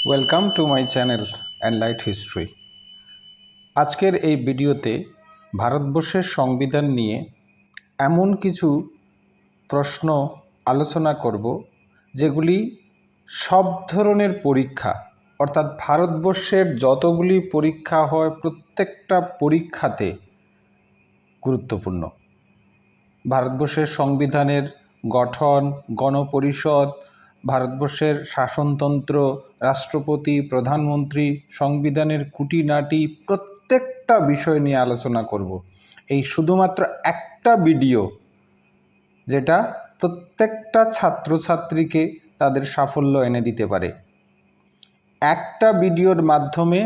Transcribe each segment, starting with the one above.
Welcome to my channel enlight history. আজকের এই ভিডিওতে ভারতবর্ষের সংবিধান নিয়ে এমন কিছু প্রশ্ন আলোচনা করব যেগুলি সব ধরনের পরীক্ষা অর্থাৎ ভারতবর্ষের যতগুলি পরীক্ষা হয় প্রত্যেকটা পরীক্ষাতে গুরুত্বপূর্ণ। ভারতবর্ষের সংবিধানের গঠন, গণপরিষদ, ভারতবর্ষের শাসনতন্ত্র, রাষ্ট্রপতি, প্রধানমন্ত্রী, সংবিধানের খুঁটিনাটি প্রত্যেকটা বিষয় নিয়ে আলোচনা করব। এই শুধুমাত্র একটা ভিডিও যেটা প্রত্যেকটা ছাত্রছাত্রীকে তাদের সাফল্য এনে দিতে পারে। একটা ভিডিওর মাধ্যমে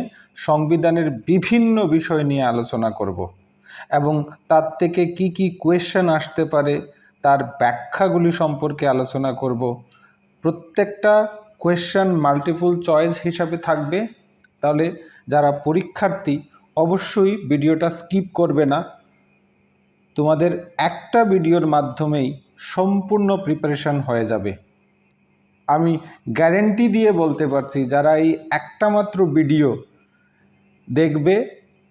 সংবিধানের বিভিন্ন বিষয় নিয়ে আলোচনা করব এবং তার থেকে কি কি কোয়েশ্চেন আসতে পারে তার ব্যাখ্যাগুলি সম্পর্কে আলোচনা করব। প্রত্যেকটা কোয়েশ্চেন মাল্টিপল চয়েস হিসাবে থাকবে, তাহলে যারা পরীক্ষার্থী অবশ্যই ভিডিওটা স্কিপ করবে না। তোমাদের একটা ভিডিওর মাধ্যমেই সম্পূর্ণ প্রিপারেশন হয়ে যাবে। আমি গ্যারেন্টি দিয়ে বলতে পারছি, যারা এই একটা মাত্র ভিডিও দেখবে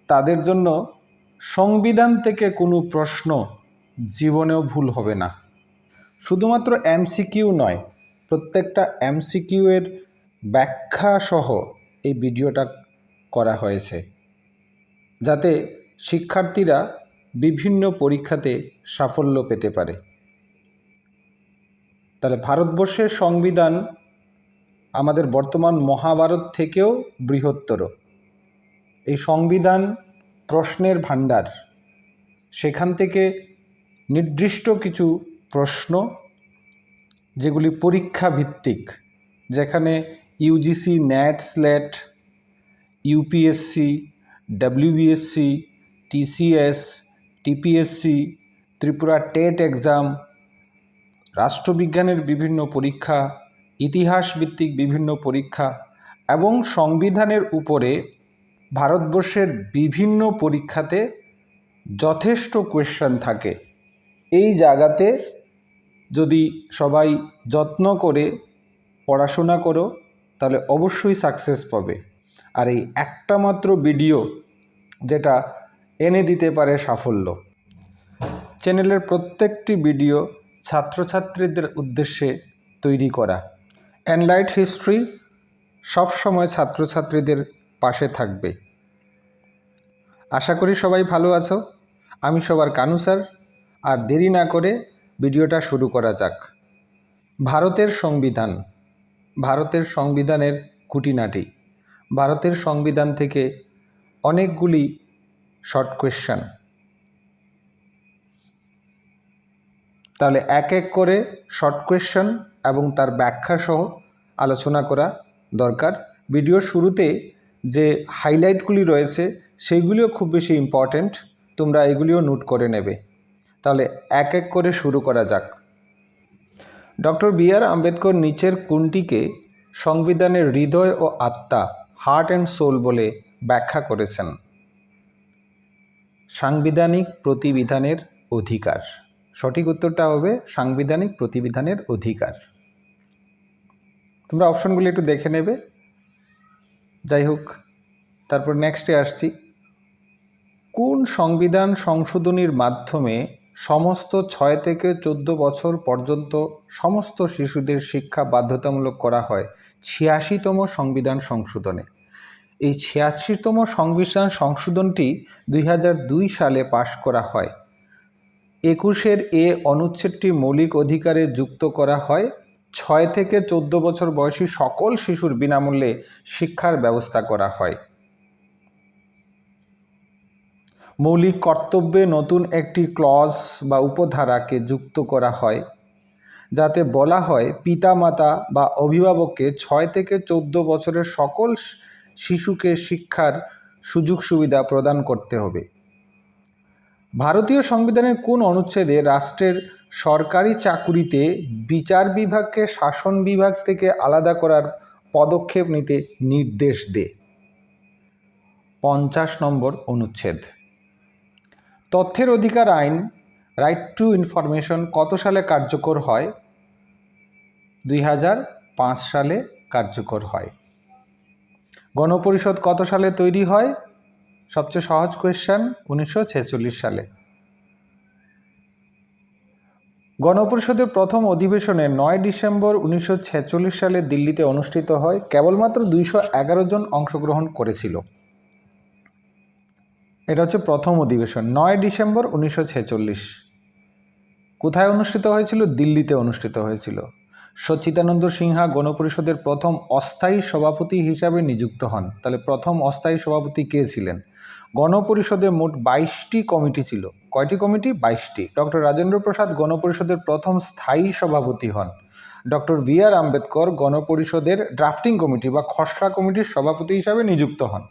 তাদের জন্য সংবিধান থেকে কোনো প্রশ্ন জীবনেও ভুল হবে না। শুধুমাত্র এমসিকিউ নয়, প্রত্যেকটা এমসিকিউ এর ব্যাখ্যা সহ এই ভিডিওটা করা হয়েছে, যাতে শিক্ষার্থীরা বিভিন্ন পরীক্ষাতে সাফল্য পেতে পারে। তাহলে ভারতবর্ষের সংবিধান আমাদের বর্তমান মহাভারত থেকেও বৃহত্তর। এই সংবিধান প্রশ্নের ভাণ্ডার। সেখান থেকে নির্দিষ্ট কিছু প্রশ্ন যেগুলি পরীক্ষা ভিত্তিক, যেখানে UGC, NET, SLET, UPSC, WBSC, TCS, TPSC, Tripura TET exam, রাষ্ট্রবিজ্ঞানের বিভিন্ন পরীক্ষা, ইতিহাস ভিত্তিক বিভিন্ন পরীক্ষা এবং সংবিধানের উপরে ভারতবর্ষের বিভিন্ন পরীক্ষাতে যথেষ্ট কোয়েশ্চেন থাকে। এই জায়গাতে যদি সবাই যত্ন করে পড়াশোনা করো তাহলে অবশ্যই সাকসেস পাবে। আর এই একটা মাত্র ভিডিও যেটা এনে দিতে পারে সাফল্য। চ্যানেলের প্রত্যেকটি ভিডিও ছাত্রছাত্রীদের উদ্দেশ্যে তৈরি করা। এনলাইট হিস্ট্রি সবসময় ছাত্রছাত্রীদের পাশে থাকবে। আশা করি সবাই ভালো আছো। আমি সবার কানু স্যার। আর দেরি না করে ভিডিওটা শুরু করা যাক। ভারতের সংবিধান, ভারতের সংবিধানের খুঁটিনাটি। ভারতের সংবিধান থেকে অনেকগুলি শর্ট কোয়েশ্চেন। তাহলে এক এক করে শর্ট কোয়েশ্চেন এবং তার ব্যাখ্যা সহ আলোচনা করা দরকার। ভিডিওর শুরুতে যে হাইলাইটগুলি রয়েছে সেইগুলিও খুব বেশি ইম্পর্ট্যান্ট, তোমরা এগুলিও নোট করে নেবে। তাহলে এক এক করে শুরু করা যাক। Doctor B.R.. আম্বেদকর নিচের কোনটিকে সংবিধানের হৃদয় ও আত্মা, হার্ট অ্যান্ড সোল বলে ব্যাখ্যা করেছেন? সাংবিধানিক প্রতিবিধানের অধিকার। সঠিক উত্তরটা হবে সাংবিধানিক প্রতিবিধানের অধিকার। তোমরা অপশনগুলি একটু দেখে নেবে। যাই হোক, তারপর নেক্সটে আসছি। কোন সংবিধান সংশোধনীর মাধ্যমে সমস্ত 6 থেকে 14 বছর পর্যন্ত সমস্ত শিশুদের শিক্ষা বাধ্যতামূলক করা হয়? 86তম সংবিধান সংশোধনে। এই 86তম সংবিধান সংশোধনটি 2002 সালে পাশ করা হয়। 21 এ অনুচ্ছেদটি মৌলিক অধিকারে যুক্ত করা হয় 6 থেকে 14 বছর বয়সী সকল শিশুর বিনামূল্যে শিক্ষার ব্যবস্থা করা হয়। মৌলিক কর্তব্যে নতুন একটি ক্লজ বা উপধারাকে যুক্ত করা হয়, যাতে বলা হয় পিতামাতা বা অভিভাবককে 6 থেকে 14 বছরের সকল শিশুকে শিক্ষার সুযোগ সুবিধা প্রদান করতে হবে। ভারতীয় সংবিধানের কোন অনুচ্ছেদে রাষ্ট্রের সরকারি চাকুরিতে বিচার বিভাগকে শাসন বিভাগ থেকে আলাদা করার পদক্ষেপ নিতে নির্দেশ দেয়? 50 নম্বর অনুচ্ছেদ। তথ্যের অধিকার আইন, রাইট টু ইনফরমেশন কত সালে কার্যকর হয়? 2005 সালে কার্যকর হয়। গণপরিষদ কত সালে তৈরি হয়? সবচেয়ে সহজ কোয়েশ্চেন, 1946 সালে। গণপরিষদের প্রথম অধিবেশনে 9 ডিসেম্বর 1946 সালে দিল্লিতে অনুষ্ঠিত হয়। কেবলমাত্র 211 জন অংশগ্রহণ করেছিল। এটা হচ্ছে প্রথম অধিবেশন, 9 ডিসেম্বর 1946। কোথায় অনুষ্ঠিত হয়েছিল? দিল্লিতে অনুষ্ঠিত হয়েছিল। সচ্চিদানন্দ সিনহা গণপরিষদের প্রথম অস্থায়ী সভাপতি হিসাবে নিযুক্ত হন। তাহলে প্রথম অস্থায়ী সভাপতি কে ছিলেন? গণপরিষদে মোট 22টি কমিটি ছিল। কয়টি কমিটি? 22টি। ডক্টর রাজেন্দ্র প্রসাদ গণপরিষদের প্রথম স্থায়ী সভাপতি হন। Doctor B.R.. আম্বেদকর গণপরিষদের ড্রাফটিং কমিটি বা খসড়া কমিটির সভাপতি হিসাবে নিযুক্ত হন।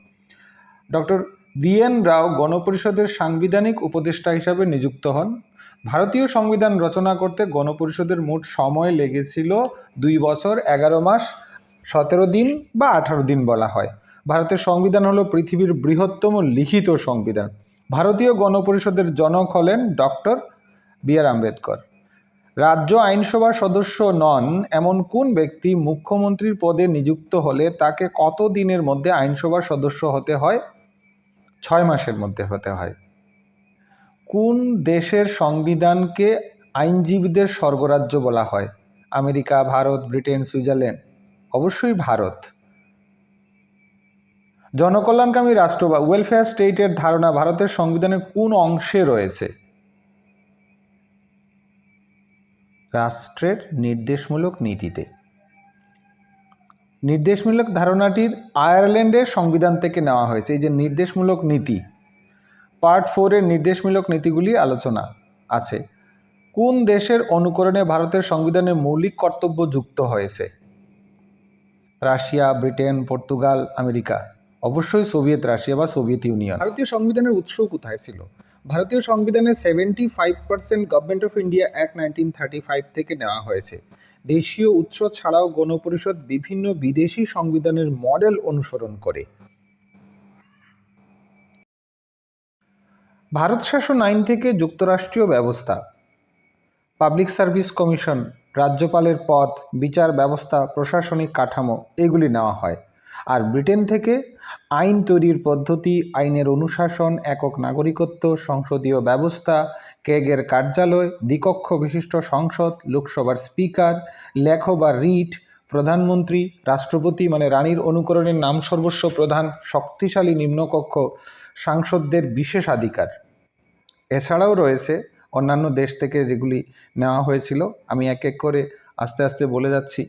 Doctor BN. রাও গণপরিষদের সাংবিধানিক উপদেষ্টা হিসাবে নিযুক্ত হন। ভারতীয় সংবিধান রচনা করতে গণপরিষদের মোট সময় লেগেছিল 2 বছর 11 মাস 17 দিন বা 18 দিন বলা হয়। ভারতের সংবিধান হলো পৃথিবীর বৃহত্তম লিখিত সংবিধান। ভারতীয় গণপরিষদের জনক হলেন ডক্টর বি.আর. আম্বেদকর। রাজ্য আইনসভার সদস্য নন এমন কোন ব্যক্তি মুখ্যমন্ত্রীর পদে নিযুক্ত হলে তাকে কত দিনের মধ্যে আইনসভার সদস্য হতে হয়? 6 মাসের মধ্যে হতে হয়। কোন দেশের সংবিধানকে আইনজীবীদের স্বর্গরাজ্য বলা হয়? America, Bharat, Britain, Switzerland? অবশ্যই ভারত। জনকল্যাণকামী রাষ্ট্র বা ওয়েলফেয়ার স্টেটের ধারণা ভারতের সংবিধানের কোন অংশে রয়েছে? রাষ্ট্রের নির্দেশমূলক নীতিতে। নির্দেশমূলক ধারণাটির আয়ারল্যান্ডের সংবিধান থেকে নেওয়া হয়েছে। এই যে নির্দেশমূলক নীতি, পার্ট 4 এর নির্দেশমূলক নীতিগুলি আলোচনা আছে। কোন দেশের অনুকরণে ভারতের সংবিধানে মৌলিক কর্তব্য যুক্ত হয়েছে? Russia, Britain, Portugal, America? অবশ্যই সোভিয়েত রাশিয়া বা সোভিয়েত ইউনিয়ন। ভারতীয় সংবিধানের উৎস কোথায় ছিল? ভারতীয় সংবিধানে 75% গভর্নমেন্ট অফ ইন্ডিয়া অ্যাক্ট 1935 থেকে নেওয়া হয়েছে। দেশীয় উৎস ছাড়াও গণপরিষদ বিভিন্ন বিদেশি সংবিধানের মডেল অনুসরণ করে। ভারত শাসন আইন থেকে যুক্তরাষ্ট্রীয় ব্যবস্থা, পাবলিক সার্ভিস কমিশন, রাজ্যপালের পদ, বিচার ব্যবস্থা, প্রশাসনিক কাঠামো এগুলি নেওয়া হয়। আর ব্রিটেন থেকে আইন তৈরির পদ্ধতি, আইনের অনুশাসন, একক নাগরিকত্ব, সংসদীয় ব্যবস্থা, কেগের কার্যালয়, দ্বিকক্ষ বিশিষ্ট সংসদ, লোকসভার স্পিকার, লেখ বা রিট, প্রধানমন্ত্রী, রাষ্ট্রপতি মানে রানীর অনুকরণের নাম সর্বস্ব প্রধান, শক্তিশালী নিম্নকক্ষ, সাংসদদের বিশেষাধিকার। এছাড়াও রয়েছে অন্যান্য দেশ থেকে যেগুলি নেওয়া হয়েছিল, আমি এক এক করে আস্তে আস্তে বলে যাচ্ছি।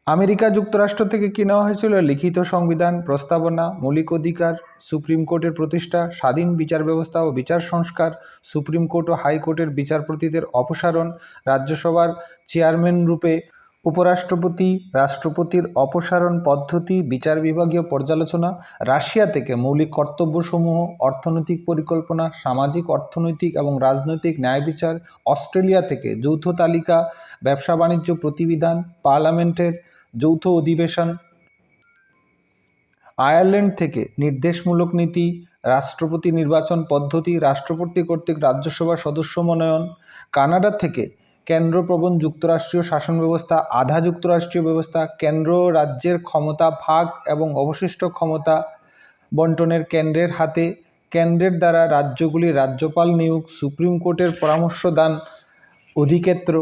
আমেরিকা যুক্তরাষ্ট্র থেকে কী নেওয়া হয়েছিল? লিখিত সংবিধান, প্রস্তাবনা, মৌলিক অধিকার, সুপ্রিম কোর্টের প্রতিষ্ঠা, স্বাধীন বিচার ব্যবস্থা ও বিচার সংস্কার, সুপ্রিম কোর্ট ও হাইকোর্টের বিচারপতিদের অপসারণ, রাজ্যসভার চেয়ারম্যান রূপে উপরাষ্ট্রপতি, রাষ্ট্রপতির অপসারণ পদ্ধতি, বিচার বিভাগীয় পর্যালোচনা। রাশিয়া থেকে মৌলিক কর্তব্যসমূহ, অর্থনৈতিক পরিকল্পনা, সামাজিক, অর্থনৈতিক এবং রাজনৈতিক ন্যায় বিচার। অস্ট্রেলিয়া থেকে যৌথ তালিকা, ব্যবসা বাণিজ্য প্রতিবিধান, পার্লামেন্টের যৌথ অধিবেশন। আয়ারল্যান্ড থেকে নির্দেশমূলক নীতি, রাষ্ট্রপতি নির্বাচন পদ্ধতি, রাষ্ট্রপতি কর্তৃক রাজ্যসভার সদস্য মনোনয়ন। কানাডা থেকে কেন্দ্রপ্রবণ যুক্তরাষ্ট্রীয় শাসন ব্যবস্থা, আধা যুক্তরাষ্ট্রীয় ব্যবস্থা, কেন্দ্র রাজ্যের ক্ষমতা ভাগ এবং অবশিষ্ট ক্ষমতা বন্টনের কেন্দ্রের হাতে, কেন্দ্রের দ্বারা রাজ্যগুলির রাজ্যপাল নিয়োগ, সুপ্রিম কোর্টের পরামর্শ দান অধিক্ষেত্র।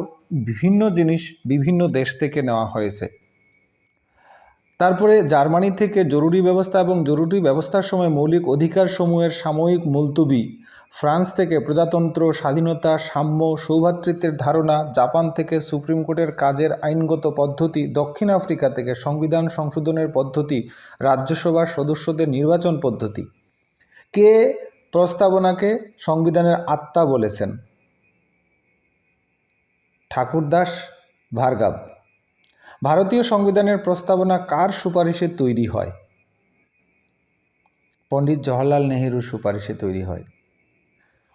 বিভিন্ন জিনিস বিভিন্ন দেশ থেকে নেওয়া হয়েছে। তারপরে জার্মানি থেকে জরুরি ব্যবস্থা এবং জরুরি ব্যবস্থার সময় মৌলিক অধিকারসমূহের সাময়িক মুলতবি। ফ্রান্স থেকে প্রজাতন্ত্র, স্বাধীনতা, সাম্য, সৌভ্রাতৃত্বের ধারণা। জাপান থেকে সুপ্রিম কোর্টের কাজের আইনগত পদ্ধতি। দক্ষিণ আফ্রিকা থেকে সংবিধান সংশোধনের পদ্ধতি, রাজ্যসভার সদস্যদের নির্বাচন পদ্ধতি। কে প্রস্তাবনাকে সংবিধানের আত্মা বলেছেন? ঠাকুরদাস ভার্গব। ভারতীয় সংবিধানের প্রস্তাবনা কার সুপারিশে তৈরি হয়? পণ্ডিত জওহরলাল নেহেরুর সুপারিশে তৈরি হয়।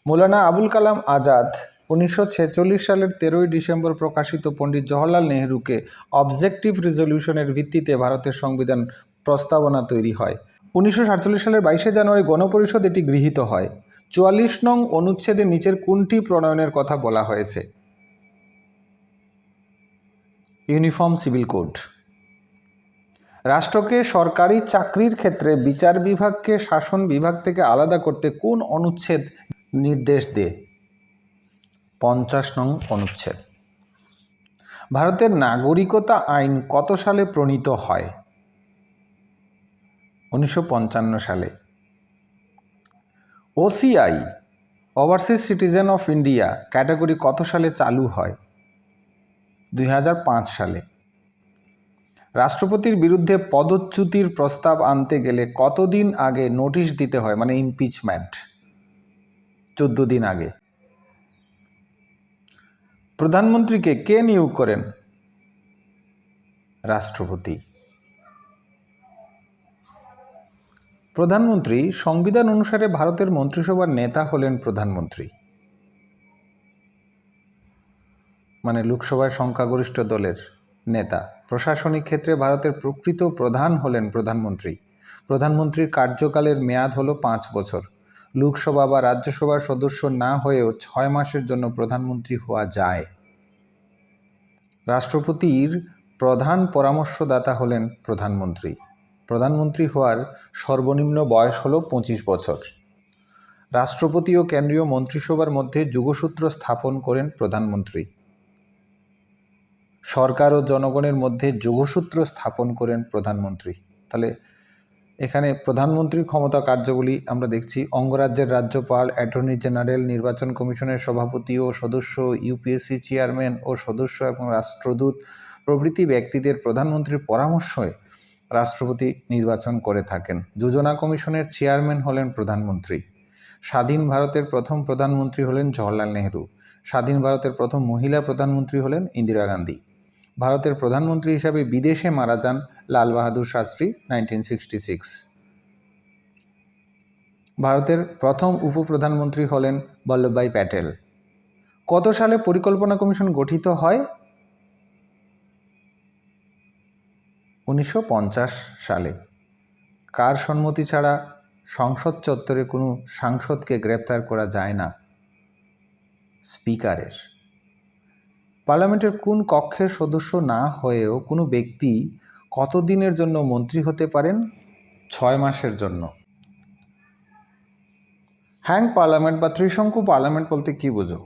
মৌলানা আবুল কালাম আজাদ 1946 সালের 13 ডিসেম্বর প্রকাশিত পণ্ডিত জওহরলাল নেহেরুকে অবজেক্টিভ রেজলিউশনের ভিত্তিতে ভারতের সংবিধান প্রস্তাবনা তৈরি হয়। 1947 সালের 22 জানুয়ারি গণপরিষদ এটি গৃহীত হয়। 44 নং অনুচ্ছেদের নিচের কোনটি প্রণয়নের কথা বলা হয়েছে? Uniform civil code. রাষ্ট্রকে সরকারি চাকরির ক্ষেত্রে বিচার বিভাগকে শাসন বিভাগ থেকে আলাদা করতে কোন অনুচ্ছেদ নির্দেশ দেয়? 50 নং অনুচ্ছেদ। ভারতের নাগরিকতা আইন কত সালে প্রণীত হয়? 1955 সালে। OCI overseas citizen of India category কত সালে চালু হয়? 2005 সালে। রাষ্ট্রপতির বিরুদ্ধে পদচ্যুতির প্রস্তাব আনতে গেলে কতদিন আগে নোটিশ দিতে হয়, মানে ইমপিচমেন্ট? 14 দিন আগে। প্রধানমন্ত্রীকে কে নিয়োগ করেন? রাষ্ট্রপতি। প্রধানমন্ত্রী সংবিধান অনুসারে ভারতের মন্ত্রিসভার নেতা হলেন প্রধানমন্ত্রী, মানে লোকসভায় সংখ্যাগরিষ্ঠ দলের নেতা। প্রশাসনিক ক্ষেত্রে ভারতের প্রকৃত প্রধান হলেন প্রধানমন্ত্রী। প্রধানমন্ত্রীর কার্যকালের মেয়াদ হলো 5 বছর। লোকসভা বা রাজ্যসভার সদস্য না হয়েও 6 মাসের জন্য প্রধানমন্ত্রী হওয়া যায়। রাষ্ট্রপতির প্রধান পরামর্শদাতা হলেন প্রধানমন্ত্রী। প্রধানমন্ত্রী হওয়ার সর্বনিম্ন বয়স হলো 25 বছর। রাষ্ট্রপতি ও কেন্দ্রীয় মন্ত্রিসভার মধ্যে যোগসূত্র স্থাপন করেন প্রধানমন্ত্রী। সরকার ও জনগণের মধ্যে যোগসূত্র স্থাপন করেন প্রধানমন্ত্রী। তাহলে এখানে প্রধানমন্ত্রীর ক্ষমতা কার্যাবলী আমরা দেখছি: অঙ্গরাজ্যের রাজ্যপাল, অ্যাটর্নি জেনারেল, নির্বাচন কমিশনের সভাপতি ও সদস্য, ইউপিএসসি চেয়ারম্যান ও সদস্য এবং রাষ্ট্রদূত প্রভৃতি ব্যক্তিদের প্রধানমন্ত্রীর পরামর্শে রাষ্ট্রপতি নির্বাচন করে থাকেন। যোজনা কমিশনের চেয়ারম্যান হলেন প্রধানমন্ত্রী। স্বাধীন ভারতের প্রথম প্রধানমন্ত্রী হলেন জওহরলাল নেহরু। স্বাধীন ভারতের প্রথম মহিলা প্রধানমন্ত্রী হলেন ইন্দিরা গান্ধী। ভারতের প্রধানমন্ত্রী হিসাবে বিদেশে মারা যান লাল বাহাদুর শাস্ত্রী 1966। ভারতের প্রথম উপপ্রধানমন্ত্রী হলেন বল্লভভাই প্যাটেল। কত সালে পরিকল্পনা কমিশন গঠিত হয়? 1950 সালে। কার সম্মতি ছাড়া সংসদ চত্বরে কোনো সাংসদকে গ্রেপ্তার করা যায় না? স্পিকারের। পার্লামেন্টের কোন কক্ষের সদস্য না হয়েও কোনো ব্যক্তি কতদিনের জন্য মন্ত্রী হতে পারেন? 6 মাসের জন্য। হ্যাং পার্লামেন্ট বা ত্রিশঙ্কু পার্লামেন্ট বলতে কি বোঝো?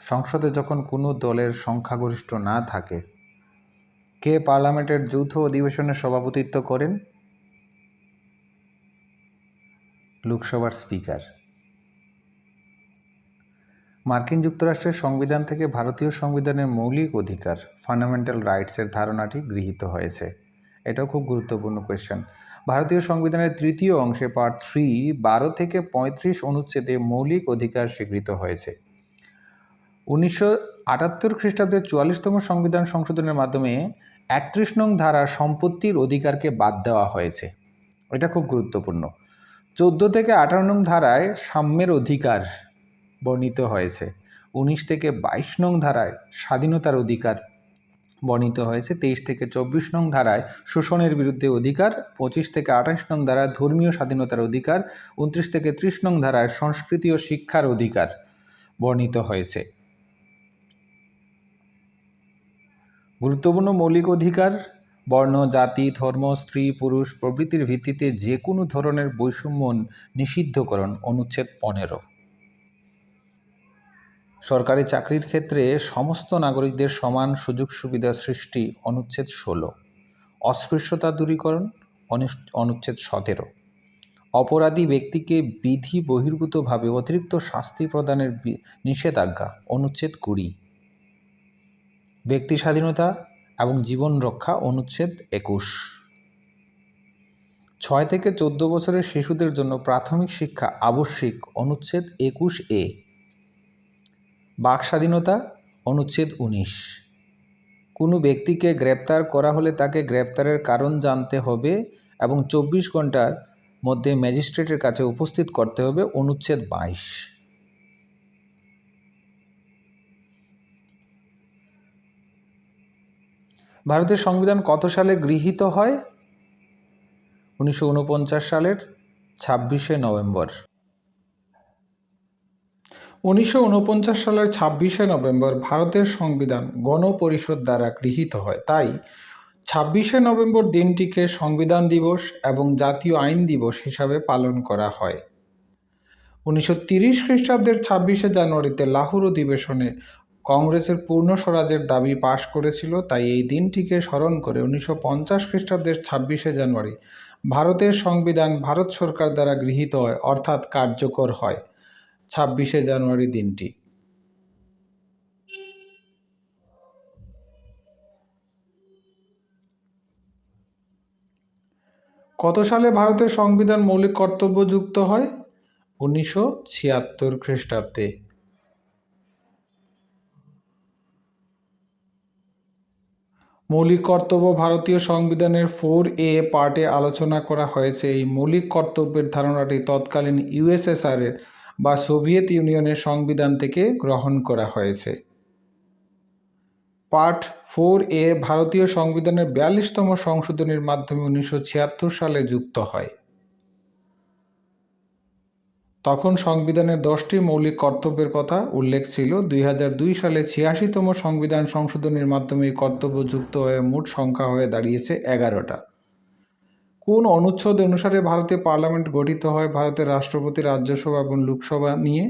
সংসদে যখন কোনো দলের সংখ্যাগরিষ্ঠ না থাকে, কে পার্লামেন্টের যৌথ অধিবেশনের সভাপতিত্ব করেন? লোকসভার স্পিকার। মার্কিন যুক্তরাষ্ট্রের সংবিধান থেকে ভারতীয় সংবিধানের মৌলিক অধিকার, ফান্ডামেন্টাল রাইটসের ধারণাটি গৃহীত হয়েছে। এটাও খুব গুরুত্বপূর্ণ কোয়েশ্চেন। ভারতীয় সংবিধানের 3য় অংশে পার্ট 3 12 থেকে 35 অনুচ্ছেদে মৌলিক অধিকার স্বীকৃত হয়েছে। 1978 খ্রিস্টাব্দের 44তম সংবিধান সংশোধনের মাধ্যমে 31 নং ধারা সম্পত্তির অধিকারকে বাদ দেওয়া হয়েছে। এটা খুব গুরুত্বপূর্ণ। 14 থেকে 18 নং ধারায় সাম্যের অধিকার বর্ণিত হয়েছে। 19 থেকে 22 নং ধারায় স্বাধীনতার অধিকার বর্ণিত হয়েছে। 23 থেকে 24 নং ধারায় শোষণের বিরুদ্ধে অধিকার। 25 থেকে 28 নং ধারায় ধর্মীয় স্বাধীনতার অধিকার। 29 থেকে 30 নং ধারায় সংস্কৃতি ও শিক্ষার অধিকার বর্ণিত হয়েছে। গুরুত্বপূর্ণ মৌলিক অধিকার: বর্ণ, জাতি, ধর্ম, স্ত্রী, পুরুষ প্রভৃতির ভিত্তিতে যে কোনো ধরনের বৈষম্য নিষিদ্ধকরণ, অনুচ্ছেদ 15। সরকারি চাকরির ক্ষেত্রে সমস্ত নাগরিকদের সমান সুযোগ সুবিধা সৃষ্টি, অনুচ্ছেদ 16। অস্পৃশ্যতা দূরীকরণ, অনুচ্ছেদ 17। অপরাধী ব্যক্তিকে বিধি বহির্ভূতভাবে অতিরিক্ত শাস্তি প্রদানের নিষেধাজ্ঞা, অনুচ্ছেদ 20। ব্যক্তি স্বাধীনতা এবং জীবন রক্ষা, অনুচ্ছেদ 21। 6 থেকে 14 বছরের শিশুদের জন্য প্রাথমিক শিক্ষা আবশ্যিক, অনুচ্ছেদ 21A। বাক স্বাধীনতা, অনুচ্ছেদ 19। কোনো ব্যক্তিকে গ্রেপ্তার করা হলে তাকে গ্রেপ্তারের কারণ জানতে হবে এবং 24 ঘন্টার মধ্যে ম্যাজিস্ট্রেটের কাছে উপস্থিত করতে হবে, অনুচ্ছেদ 22। ভারতের সংবিধান কত সালে গৃহীত হয়? 1949 সালের 26শে নভেম্বর। 1949 সালের 26শে নভেম্বর ভারতের সংবিধান গণপরিষদ দ্বারা গৃহীত হয়। তাই 26শে নভেম্বর দিনটিকে সংবিধান দিবস এবং জাতীয় আইন দিবস হিসাবে পালন করা হয়। 1930 খ্রিস্টাব্দের 26শে জানুয়ারিতে লাহোর অধিবেশনে কংগ্রেসের পূর্ণ স্বরাজের দাবি পাশ করেছিল। তাই এই দিনটিকে স্মরণ করে 1950 খ্রিস্টাব্দের 26শে জানুয়ারি ভারতের সংবিধান ভারত সরকার দ্বারা গৃহীত হয়, অর্থাৎ কার্যকর হয় 26শে জানুয়ারি দিনটি। কত সালে ভারতের সংবিধান মৌলিক কর্তব্য যুক্ত হয়? 1976 খ্রিস্টাব্দে। মৌলিক কর্তব্য ভারতীয় সংবিধানের 4A পার্টে আলোচনা করা হয়েছে। এই মৌলিক কর্তব্যের ধারণাটি তৎকালীন ইউএসএসআর এর বা সোভিয়েত ইউনিয়নের সংবিধান থেকে গ্রহণ করা হয়েছে। পার্ট 4A ভারতীয় সংবিধানের 42তম সংশোধনীর মাধ্যমে 1976 সালে যুক্ত হয়। তখন সংবিধানের 10টি মৌলিক কর্তব্যের কথা উল্লেখ ছিল। 2002 সালে 86তম সংবিধান সংশোধনীর মাধ্যমে এই কর্তব্য যুক্ত হয়ে মোট সংখ্যা হয়ে দাঁড়িয়েছে 11টা। কোন অনুচ্ছেদ অনুসারে ভারতীয় পার্লামেন্ট গঠিত হয়? ভারতের রাষ্ট্রপতি, রাজ্যসভা এবং লোকসভা নিয়ে।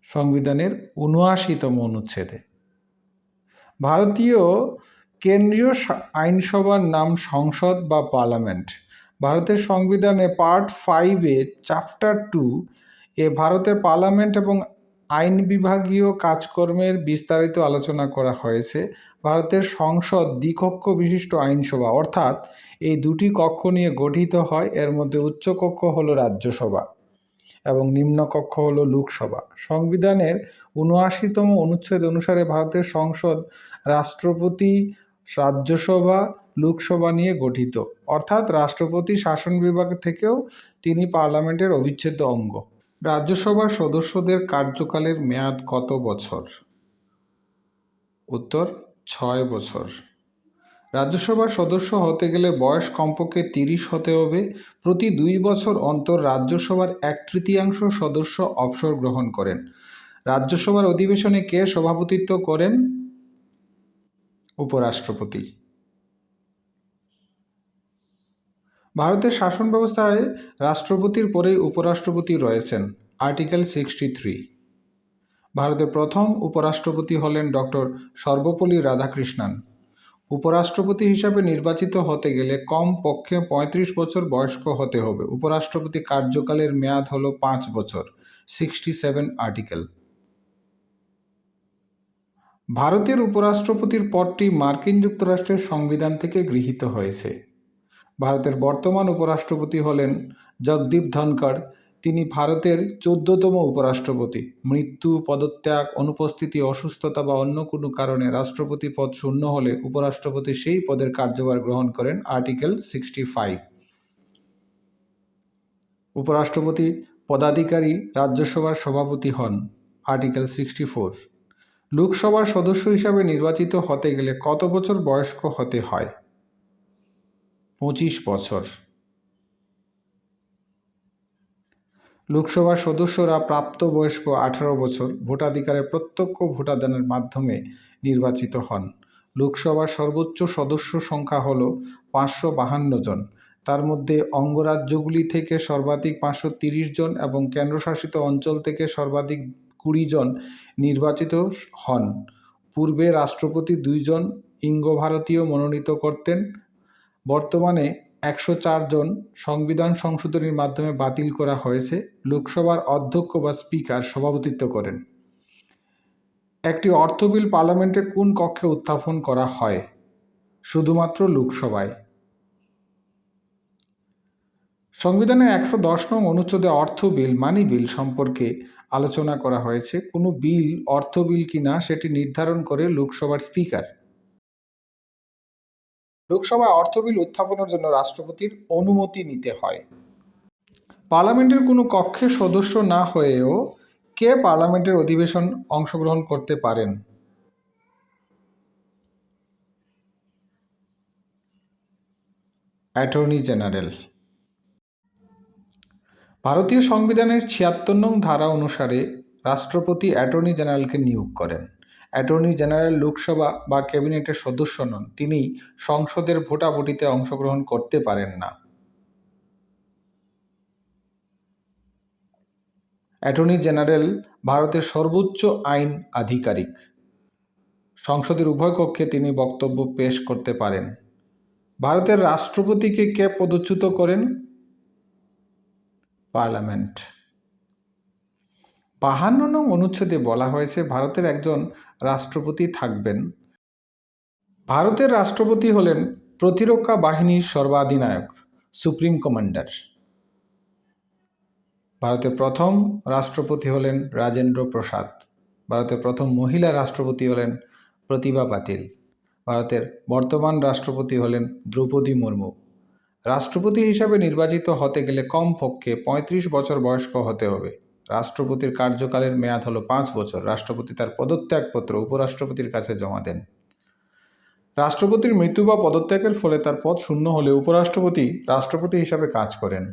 সংবিধানের 79তম অনুচ্ছেদে। ভারতীয় কেন্দ্রীয় আইনসভার নাম সংসদ বা পার্লামেন্ট। ভারতের সংবিধানে পার্ট 5A চ্যাপ্টার 2 এ ভারতের পার্লামেন্ট এবং আইন বিভাগীয় কাজকর্মের বিস্তারিত আলোচনা করা হয়েছে। ভারতের সংসদ দ্বিকক্ষ বিশিষ্ট আইনসভা, অর্থাৎ এই দুটি কক্ষ নিয়ে গঠিত হয়। এর মধ্যে উচ্চ কক্ষ হলো রাজ্যসভা এবং নিম্নকক্ষ হলো লোকসভা। সংবিধানের 79তম অনুচ্ছেদ অনুসারে ভারতের সংসদ রাষ্ট্রপতি, রাজ্যসভা, লোকসভা নিয়ে গঠিত, অর্থাৎ রাষ্ট্রপতি শাসন বিভাগ থেকেও তিনি পার্লামেন্টের অবিচ্ছেদ্য অঙ্গ। রাজ্যসভার সদস্যদের কার্যকালের মেয়াদ কত বছর? উত্তর 6 বছর। রাজ্যসভার সদস্য হতে গেলে বয়স কমপক্ষে 30 হতে হবে। প্রতি 2 বছর অন্তর রাজ্যসভার 1/3 সদস্য অবসর গ্রহণ করেন। রাজ্যসভার অধিবেশনে কে সভাপতিত্ব করেন? উপরাষ্ট্রপতি। ভারতের শাসন ব্যবস্থায় রাষ্ট্রপতির পরেই উপরাষ্ট্রপতি রয়েছেন। আর্টিকেল 63। ভারতের প্রথম উপরাষ্ট্রপতি হলেন ডক্টর সর্বপল্লী রাধাকৃষ্ণন। উপরাষ্ট্রপতি হিসাবে নির্বাচিত হতে গেলে কম পক্ষে 35 বছর বয়স্ক হতে হবে। উপরাষ্ট্রপতি কার্যকালের মেয়াদ হল 5 বছর। 67 আর্টিকেল। ভারতের উপরাষ্ট্রপতির পদটি মার্কিন যুক্তরাষ্ট্রের সংবিধান থেকে গৃহীত হয়েছে। ভারতের বর্তমান উপরাষ্ট্রপতি হলেন জগদীপ ধনখড়। তিনি ভারতের 14তম উপরাষ্ট্রপতি। মৃত্যু, পদত্যাগ, অনুপস্থিতি, অসুস্থতা বা অন্য কোনো কারণে রাষ্ট্রপতি পদ শূন্য হলে উপরাষ্ট্রপতি সেই পদের কার্যভার গ্রহণ করেন। আর্টিকেল 65। উপরাষ্ট্রপতি পদাধিকারী রাজ্যসভার সভাপতি হন। আর্টিকেল 64। লোকসভার সদস্য হিসাবে নির্বাচিত হতে গেলে কত বছর বয়স্ক হতে হয়? 25 বছর। লোকসভার সদস্যরা প্রাপ্তবয়স্ক 18 বছর ভোটাধিকারের প্রত্যক্ষ ভোটদানের মাধ্যমে নির্বাচিত হন। লোকসভার সর্বোচ্চ সদস্য সংখ্যা হল 552 জন। তার মধ্যে অঙ্গরাজ্যগুলি থেকে সর্বাধিক 530 জন এবং কেন্দ্রশাসিত অঞ্চল থেকে সর্বাধিক 20 জন নির্বাচিত হন। পূর্বে রাষ্ট্রপতি 2 জন ইঙ্গ-ভারতীয় মনোনীত করতেন। বর্তমানে 104 জন সংবিধান সংশোধনীর মাধ্যমে বাতিল করা হয়েছে। লোকসভার অধ্যক্ষ বা স্পিকার সভাপতিত্ব করেন। একটি অর্থ বিল পার্লামেন্টে কোন কক্ষে উত্থাপন করা হয়? শুধুমাত্র লোকসভায়। সংবিধানের 110 নং অনুচ্ছেদে অর্থ বিল মানি বিল সম্পর্কে আলোচনা করা হয়েছে। কোনো বিল অর্থ বিল কিনা সেটি নির্ধারণ করে লোকসভার স্পিকার। লোকসভায় অর্থ বিল উত্থাপনের জন্য রাষ্ট্রপতির অনুমতি নিতে হয়। পার্লামেন্টের কোনো কক্ষে সদস্য না হয়েও কে পার্লামেন্টের অধিবেশন অংশগ্রহণ করতে পারেন? Attorney general. ভারতীয় সংবিধানের ৭৬ নং ধারা অনুসারে রাষ্ট্রপতি অ্যাটর্নি জেনারেলকে নিয়োগ করেন। অ্যাটর্নি জেনারেল লোকসভা বা ক্যাবিনেটের সদস্য নন, তিনি সংসদের ভোটাভুটিতে অংশগ্রহণ করতে পারেন না। অ্যাটর্নি জেনারেল ভারতের সর্বোচ্চ আইন আধিকারিক। সংসদের উভয় কক্ষে তিনি বক্তব্য পেশ করতে পারেন। ভারতের রাষ্ট্রপতিকে কে পদচ্যুত করেন? পার্লামেন্ট। ৫২ নং অনুচ্ছেদে বলা হয়েছে ভারতের একজন রাষ্ট্রপতি থাকবেন। ভারতের রাষ্ট্রপতি হলেন প্রতিরক্ষা বাহিনীর সর্বাধিনায়ক, সুপ্রিম কমান্ডার। ভারতের প্রথম রাষ্ট্রপতি হলেন রাজেন্দ্র প্রসাদ। ভারতের প্রথম মহিলা রাষ্ট্রপতি হলেন প্রতিভা পাটিল। ভারতের বর্তমান রাষ্ট্রপতি হলেন দ্রৌপদী মুর্মু। রাষ্ট্রপতি হিসাবে নির্বাচিত হতে গেলে কমপক্ষে ৩৫ বছর বয়স্ক হতে হবে। রাষ্ট্রপতির কার্যকালের মেয়াদ হলো ৫ বছর। রাষ্ট্রপতি তার পদত্যাগপত্র উপরাষ্ট্রপতির কাছে জমা দেন। রাষ্ট্রপতির মৃত্যু বা পদত্যাগের ফলে তার পদ শূন্য হলে উপরাষ্ট্রপতি রাষ্ট্রপতি হিসাবে কাজ করেন।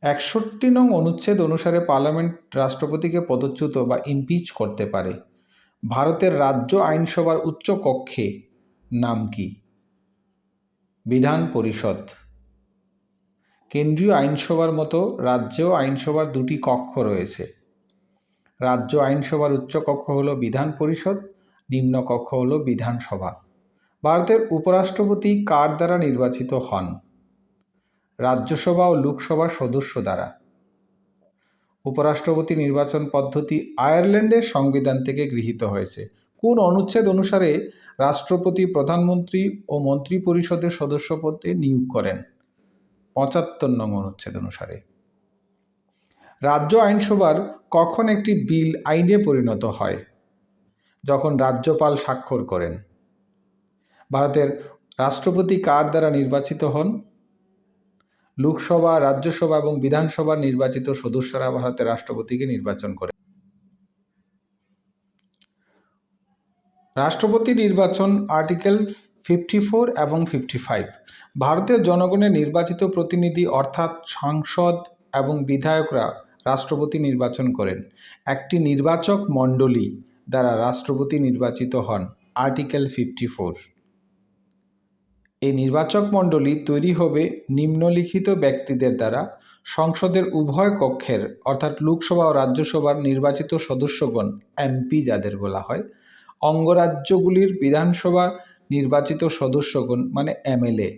৬১ নং অনুচ্ছেদ অনুসারে পার্লামেন্ট রাষ্ট্রপতিকে পদচ্যুত বা ইমপিচ করতে পারে। ভারতের রাজ্য আইনসভার উচ্চ কক্ষে নাম কি? বিধান পরিষদ। কেন্দ্রীয় আইনসভার মতো রাজ্য আইনসভার দুটি কক্ষ রয়েছে। রাজ্য আইনসভার উচ্চ কক্ষ হল বিধান পরিষদ, নিম্ন কক্ষ হল বিধানসভা। ভারতের উপরাষ্ট্রপতি কার দ্বারা নির্বাচিত হন? রাজ্যসভা ও লোকসভার সদস্য দ্বারা। উপরাষ্ট্রপতি নির্বাচন পদ্ধতি আয়ারল্যান্ডের সংবিধান থেকে গৃহীত হয়েছে। কোন অনুচ্ছেদ অনুসারে রাষ্ট্রপতি প্রধানমন্ত্রী ও মন্ত্রী পরিষদের সদস্য পদে নিয়োগ করেন? ৭৫ নং অনুচ্ছেদ অনুসারে। রাজ্য আইনসভার কখন একটি বিল আইনে পরিণত হয়? যখন রাজ্যপাল স্বাক্ষর করেন। ভারতের রাষ্ট্রপতি কার দ্বারা নির্বাচিত হন? লোকসভা, রাজ্যসভা এবং বিধানসভার নির্বাচিত সদস্যরা ভারতের রাষ্ট্রপতিকে নির্বাচন করে। রাষ্ট্রপতি নির্বাচন আর্টিকেল 54 এবং 55। ভারতের জনগণের নির্বাচিত প্রতিনিধি অর্থাৎ সাংসদ এবং বিধায়করা রাষ্ট্রপতি নির্বাচন করেন। একটি নির্বাচক মণ্ডলী দ্বারা রাষ্ট্রপতি নির্বাচিত হন। আর্টিকেল 54। এই নির্বাচক মণ্ডলী তৈরি হবে নিম্নলিখিত ব্যক্তিদের দ্বারা: সংসদের উভয় কক্ষের অর্থাৎ লোকসভা ও রাজ্যসভার নির্বাচিত সদস্যগণ, এমপি যাদের বলা হয়, অঙ্গরাজ্যগুলির বিধানসভা নির্বাচিত সদস্যগণ মানে এমএলএ,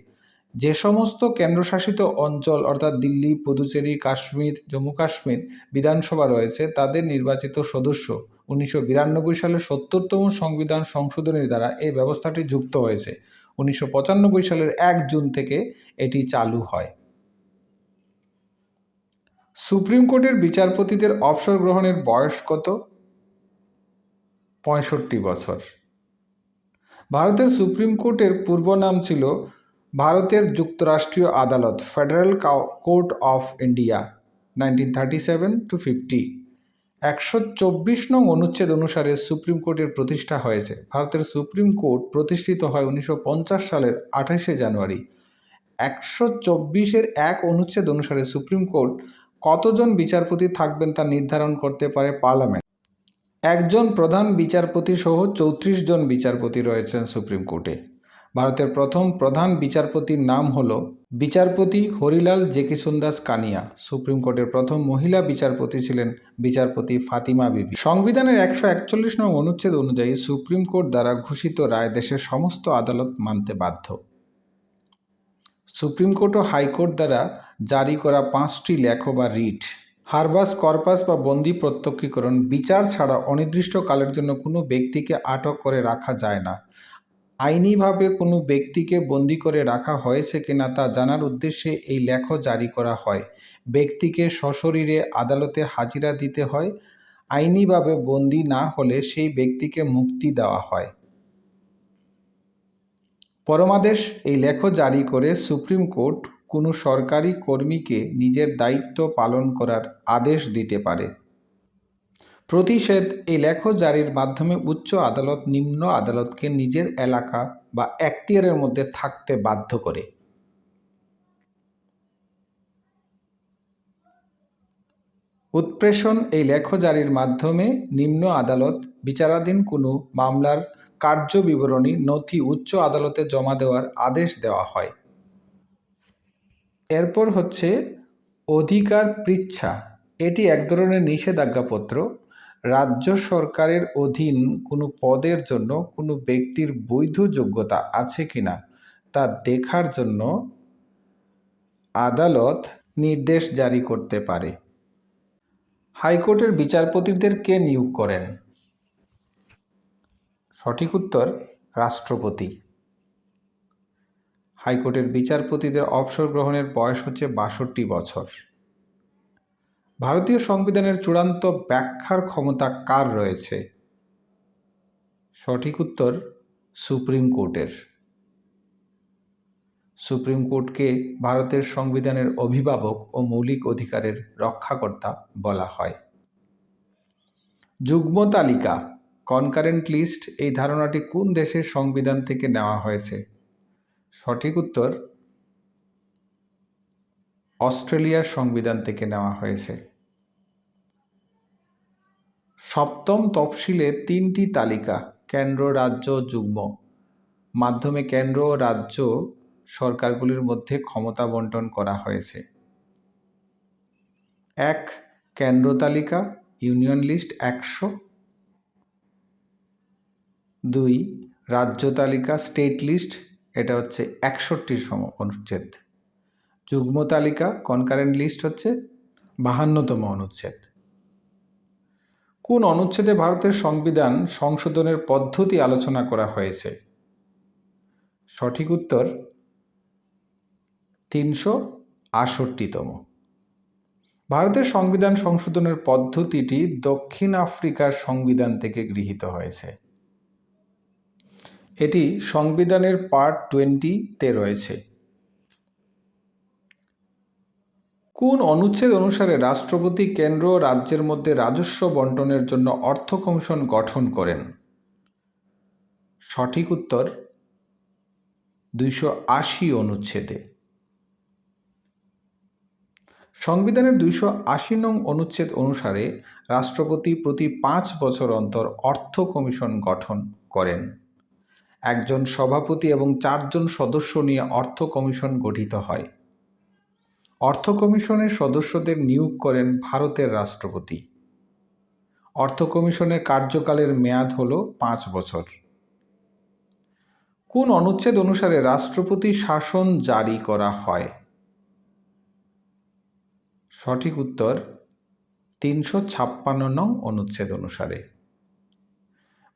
যে সমস্ত কেন্দ্রশাসিত অঞ্চল অর্থাৎ দিল্লি, পুদুচেরি, কাশ্মীর, জম্মু কাশ্মীর বিধানসভা রয়েছে তাদের নির্বাচিত সদস্য। 1992 সালের ৭০তম সংবিধান সংশোধনীর দ্বারা এই ব্যবস্থাটি যুক্ত হয়েছে। 1995 সালের ১ জুন থেকে এটি চালু হয়। সুপ্রিম কোর্টের বিচারপতিদের অবসর গ্রহণের বয়স কত? ৬৫ বছর। ভারতের সুপ্রিম কোর্টের পূর্ব নাম ছিল ভারতের যুক্তরাষ্ট্রীয় আদালত, ফেডারেল কোর্ট অফ ইন্ডিয়া, 1937-50। ১২৪ নং অনুচ্ছেদ অনুসারে সুপ্রিম কোর্টের প্রতিষ্ঠা হয়েছে। ভারতের সুপ্রিম কোর্ট প্রতিষ্ঠিত হয় 1950 সালের 28শে জানুয়ারি। ১২৪-এর ১ অনুচ্ছেদ অনুসারে সুপ্রিম কোর্ট কতজন বিচারপতি থাকবেন তা নির্ধারণ করতে পারে পার্লামেন্ট। একজন প্রধান বিচারপতি সহ ৩৪ জন বিচারপতি রয়েছেন সুপ্রিম কোর্টে। ভারতের প্রথম প্রধান বিচারপতির নাম হল বিচারপতি হরিলাল জেকিসুন্দাস কানিয়া। সুপ্রিম কোর্টের প্রথম মহিলা বিচারপতি ছিলেন বিচারপতি ফাতিমা বিবি। সংবিধানের ১৪১ নং অনুচ্ছেদ অনুযায়ী সুপ্রিম কোর্ট দ্বারা ঘোষিত রায় দেশের সমস্ত আদালত মানতে বাধ্য। সুপ্রিম কোর্ট ও হাইকোর্ট দ্বারা জারি করা 5টি লেখ বা রিট, হারবাস কর্পাস বা বন্দি প্রত্যক্ষীকরণ, বিচার ছাড়া অনির্দিষ্টকালের জন্য কোনো ব্যক্তিকে আটক করে রাখা যায় না। আইনিভাবে কোনো ব্যক্তিকে বন্দি করে রাখা হয়েছে কিনা তা জানার উদ্দেশ্যে এই লেখ জারি করা হয়। ব্যক্তিকে সশরীরে আদালতে হাজিরা দিতে হয়। আইনিভাবে বন্দি না হলে সেই ব্যক্তিকে মুক্তি দেওয়া হয়। পরমাদেশ এই লেখ জারি করে সুপ্রিম কোর্ট কোনো সরকারি কর্মীকে নিজের দায়িত্ব পালন করার আদেশ দিতে পারে। প্রতিষেধ এই লেখ জারির মাধ্যমে উচ্চ আদালত নিম্ন আদালতকে নিজের এলাকা বা এখতিয়ারের মধ্যে থাকতে বাধ্য করে। উৎপ্রেষণ এই লেখ জারির মাধ্যমে নিম্ন আদালত বিচারাধীন কোনো মামলার কার্য বিবরণী নথি উচ্চ আদালতে জমা দেওয়ার আদেশ দেওয়া হয়। এরপর হচ্ছে অধিকার পৃচ্ছা। এটি এক ধরনের নিষেধাজ্ঞাপত্র। রাজ্য সরকারের অধীন কোনো পদের জন্য কোনো ব্যক্তির বৈধ যোগ্যতা আছে কিনা তা দেখার জন্য আদালত নির্দেশ জারি করতে পারে। হাইকোর্টের বিচারপতিদের কে নিয়োগ করেন? সঠিক উত্তর রাষ্ট্রপতি। হাইকোর্টের বিচারপতিদের অবসর গ্রহণের বয়স হচ্ছে 62 বছর। ভারতীয় সংবিধানের চূড়ান্ত ব্যাখ্যার ক্ষমতা কার রয়েছে? সঠিক উত্তর সুপ্রিম কোর্টের। সুপ্রিম কোর্টকে ভারতের সংবিধানের অভিভাবক ও মৌলিক অধিকারের রক্ষাকর্তা বলা হয়। যুগ্ম তালিকা কনকারেন্ট লিস্ট এই ধারণাটি কোন দেশের সংবিধান থেকে নেওয়া হয়েছে? সঠিক উত্তর অস্ট্রেলিয়ার সংবিধান থেকে নেওয়া হয়েছে। সপ্তম তফসিলে 3টি তালিকা কেন্দ্র, রাজ্য, যুগ্ম মাধ্যমে কেন্দ্র ও রাজ্য সরকারগুলির মধ্যে ক্ষমতা বন্টন করা হয়েছে। 1 কেন্দ্র তালিকা ইউনিয়ন লিস্ট 100। 2 রাজ্য তালিকা স্টেট লিস্ট, এটা হচ্ছে 61তম অনুচ্ছেদ। যুগ্ম তালিকা কনকারেন্ট লিস্ট হচ্ছে 52তম অনুচ্ছেদ। কোন অনুচ্ছেদে ভারতের সংবিধান সংশোধনের পদ্ধতি আলোচনা করা হয়েছে? সঠিক উত্তর 368তম। ভারতের সংবিধান সংশোধনের পদ্ধতিটি দক্ষিণ আফ্রিকার সংবিধান থেকে গৃহীত হয়েছে। এটি সংবিধানের পার্ট 20-তে রয়েছে। কোন অনুচ্ছেদ অনুসারে রাষ্ট্রপতি কেন্দ্র ও রাজ্যের মধ্যে রাজস্ব বন্টনের জন্য অর্থ কমিশন গঠন করেন? সঠিক উত্তর 280 অনুচ্ছেদে। সংবিধানের 280 নং অনুচ্ছেদ অনুসারে রাষ্ট্রপতি প্রতি 5 বছর অন্তর অর্থ কমিশন গঠন করেন। একজন সভাপতি এবং 4 জন সদস্য নিয়ে অর্থ কমিশন গঠিত হয়। অর্থ কমিশনের সদস্যদের নিয়োগ করেন ভারতের রাষ্ট্রপতি। অর্থ কমিশনের কার্যকালের মেয়াদ হল 5 বছর। কোন অনুচ্ছেদ অনুসারে রাষ্ট্রপতি শাসন জারি করা হয়? সঠিক উত্তর 356 নং অনুচ্ছেদ অনুসারে।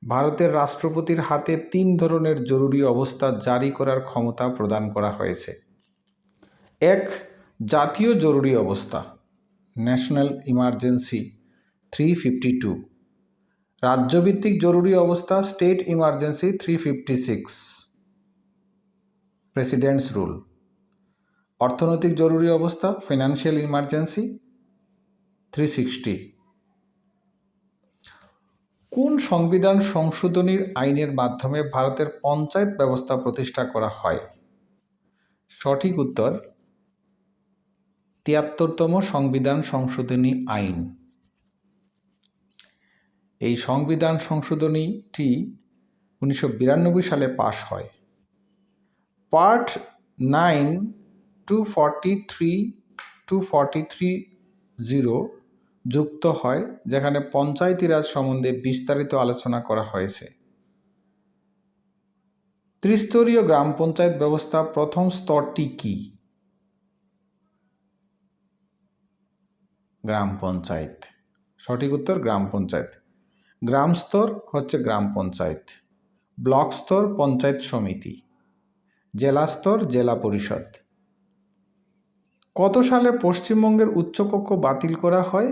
ভারতের রাষ্ট্রপতির হাতে 3 ধরনের জরুরি অবস্থা জারি করার ক্ষমতা প্রদান করা হয়েছে। 1 জাতীয় জরুরি অবস্থা ন্যাশনাল ইমার্জেন্সি 352। রাজ্যভিত্তিক জরুরি অবস্থা স্টেট ইমার্জেন্সি 356 প্রেসিডেন্টস রুল। অর্থনৈতিক জরুরি অবস্থা ফিনান্সিয়াল ইমার্জেন্সি 360। কোন সংবিধান সংশোধনীর আইনের মাধ্যমে ভারতের পঞ্চায়েত ব্যবস্থা প্রতিষ্ঠা করা হয়? সঠিক উত্তর 73তম সংবিধান সংশোধনী আইন। এই সংবিধান সংশোধনীটি 1992 সালে পাশ হয়। পার্ট 9 243-243-0 যুক্ত হয়, যেখানে পঞ্চায়েতি রাজ সম্বন্ধে বিস্তারিত আলোচনা করা হয়েছে। ত্রিস্তরীয় গ্রাম পঞ্চায়েত ব্যবস্থা প্রথম স্তরটি কি? গ্রাম পঞ্চায়েত। সঠিক উত্তর গ্রাম পঞ্চায়েত। গ্রাম স্তর হচ্ছে গ্রাম পঞ্চায়েত, ব্লক স্তর পঞ্চায়েত সমিতি, জেলা স্তর জেলা পরিষদ। কত সালে পশ্চিমবঙ্গের উচ্চকক্ষ বাতিল করা হয়?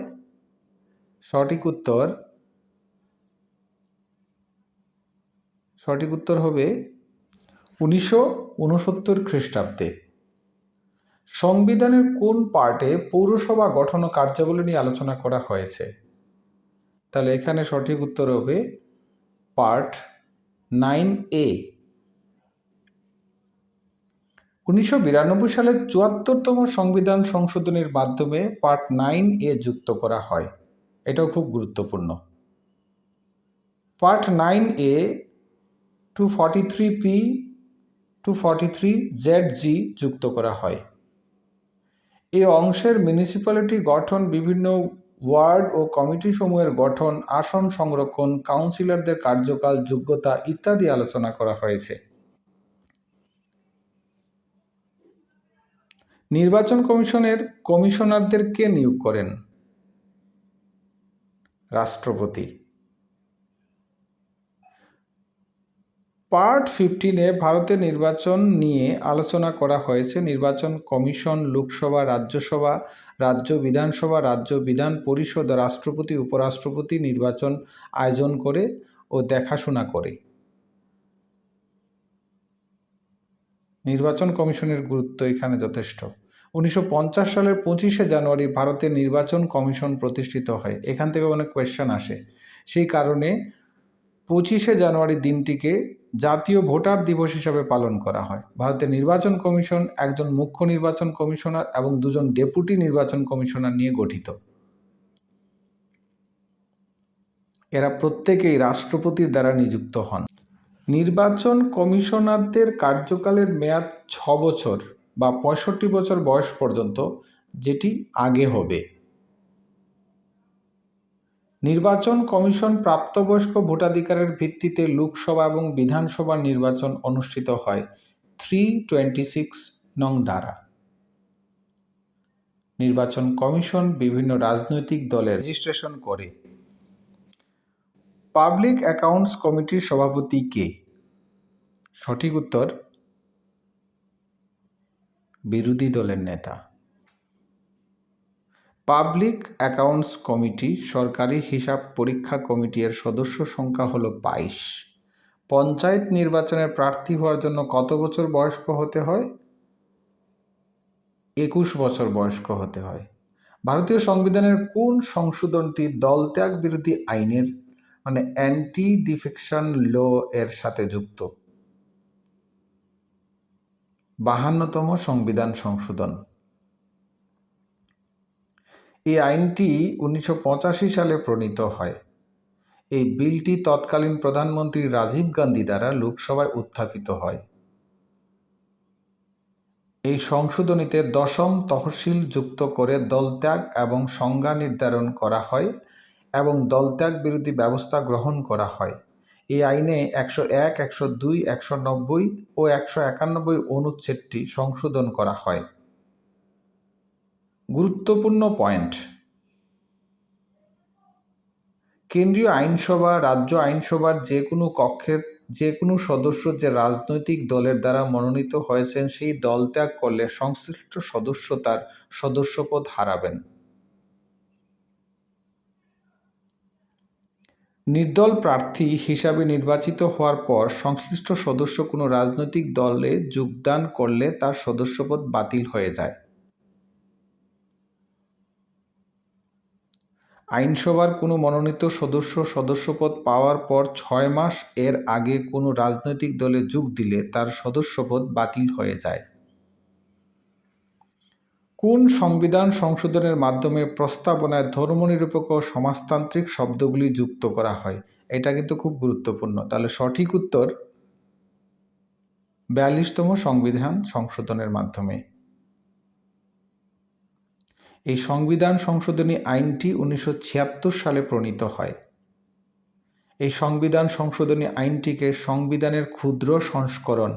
সঠিক উত্তর হবে 1969 খ্রিস্টাব্দে। সংবিধানের কোন পার্টে পৌরসভা গঠন ও কার্যাবলী নিয়ে আলোচনা করা হয়েছে? তাহলে এখানে সঠিক উত্তর হবে পার্ট 9A। 1992 সালে 74তম সংবিধান সংশোধনীর মাধ্যমে পার্ট 9A যুক্ত করা হয়। এটাও খুব গুরুত্বপূর্ণ। পার্ট 9A 243P 243ZG যুক্ত করা হয়। এই অংশের মিউনিসিপ্যালিটি গঠন, বিভিন্ন ওয়ার্ড ও কমিটি সমূহের গঠন, আসন সংরক্ষণ, কাউন্সিলরদের কার্যকাল, যোগ্যতা ইত্যাদি আলোচনা করা হয়েছে। নির্বাচন কমিশনের কমিশনারদের কে নিয়োগ করেন? রাষ্ট্রপতি। পার্ট 15-এ ভারতের নির্বাচন নিয়ে আলোচনা করা হয়েছে। নির্বাচন কমিশন লোকসভা, রাজ্যসভা, রাজ্য বিধানসভা, রাজ্য বিধান পরিষদ, রাষ্ট্রপতি, উপরাষ্ট্রপতি নির্বাচন আয়োজন করে ও দেখাশোনা করে। নির্বাচন কমিশনের গুরুত্ব এখানে যথেষ্ট। 1950 সালের 25শে জানুয়ারি ভারতের নির্বাচন কমিশন প্রতিষ্ঠিত হয়। এখান থেকে অনেক কোয়েশ্চেন আসে। সেই কারণে 25শে জানুয়ারি দিনটিকে জাতীয় ভোটার দিবস হিসাবে পালন করা হয়। ভারতের নির্বাচন কমিশন একজন মুখ্য নির্বাচন কমিশনার এবং দুজন ডেপুটি নির্বাচন কমিশনার নিয়ে গঠিত। এরা প্রত্যেকেই রাষ্ট্রপতির দ্বারা নিযুক্ত হন। নির্বাচন কমিশনারদের কার্যকালের মেয়াদ 6 বছর বা 65 বছর বয়স পর্যন্ত, যেটি আগে হবে। নির্বাচন কমিশন প্রাপ্তবয়স্ক ভোটাধিকারের ভিত্তিতে লোকসভা এবং বিধানসভার নির্বাচন অনুষ্ঠিত হয় 326 নং ধারা। নির্বাচন কমিশন বিভিন্ন রাজনৈতিক দলের রেজিস্ট্রেশন করে। পাবলিক অ্যাকাউন্টস কমিটির সভাপতি কে? সঠিক উত্তর বিরোধী দলের নেতা। পাবলিক অ্যাকাউন্টস কমিটি সরকারি হিসাব পরীক্ষা কমিটি এর সদস্য সংখ্যা হলো 22। পঞ্চায়েত নির্বাচনের প্রার্থী হওয়ার জন্য কত বছর বয়স্ক হতে হয়? 21 বছর বয়স্ক হতে হয়। ভারতীয় সংবিধানের কোন সংশোধনটি দলত্যাগ বিরোধী আইনের অ্যান্টি ডিফেকশন ল এর সাথে যুক্ত? 52তম সংবিধান সংশোধন। এই আইনটি 1985 সালে প্রণীত হয়। এই বিলটি তৎকালীন প্রধানমন্ত্রী রাজীব গান্ধী দ্বারা লোকসভায় উত্থাপিত হয়। এই সংশোধনীতে 10ম তহসিল যুক্ত করে দলত্যাগ এবং সংজ্ঞা নির্ধারণ করা হয় এবং দলত্যাগ বিরোধী ব্যবস্থা গ্রহণ করা হয়। এই আইনে 101, 102, 190 ও 191 অনুচ্ছেদটি সংশোধন করা হয়। গুরুত্বপূর্ণ পয়েন্ট: কেন্দ্রীয় আইনসভা, রাজ্য আইনসভার যে কোনো কক্ষের যে কোনো সদস্য যে রাজনৈতিক দলের দ্বারা মনোনীত হয়েছেন, সেই দল ত্যাগ করলে সংশ্লিষ্ট সদস্য তার সদস্যপদ হারাবেন। নির্দল প্রার্থী হিসাবে নির্বাচিত হওয়ার পর সংশ্লিষ্ট সদস্য কোনো রাজনৈতিক দলে যোগদান করলে তার সদস্যপদ বাতিল হয়ে যায়। আইনসভার কোনো মনোনীত সদস্য সদস্যপদ পাওয়ার পর 6 মাস এর আগে কোনো রাজনৈতিক দলে যোগ দিলে তার সদস্যপদ বাতিল হয়ে যায়। কোন সংবিধান সংশোধনের মাধ্যমে প্রস্তাবনায় ধর্মনিরপেক্ষ সমাজতান্ত্রিক শব্দগুলি যুক্ত করা হয়? এটা কিন্তু খুব গুরুত্বপূর্ণ। তাহলে সঠিক উত্তর 42তম সংবিধান সংশোধনের মাধ্যমে। এই সংবিধান সংশোধনী আইনটি 1976 সালে প্রণীত হয়। এই সংবিধান সংশোধনী আইনটিকে সংবিধানের ক্ষুদ্র সংস্করণ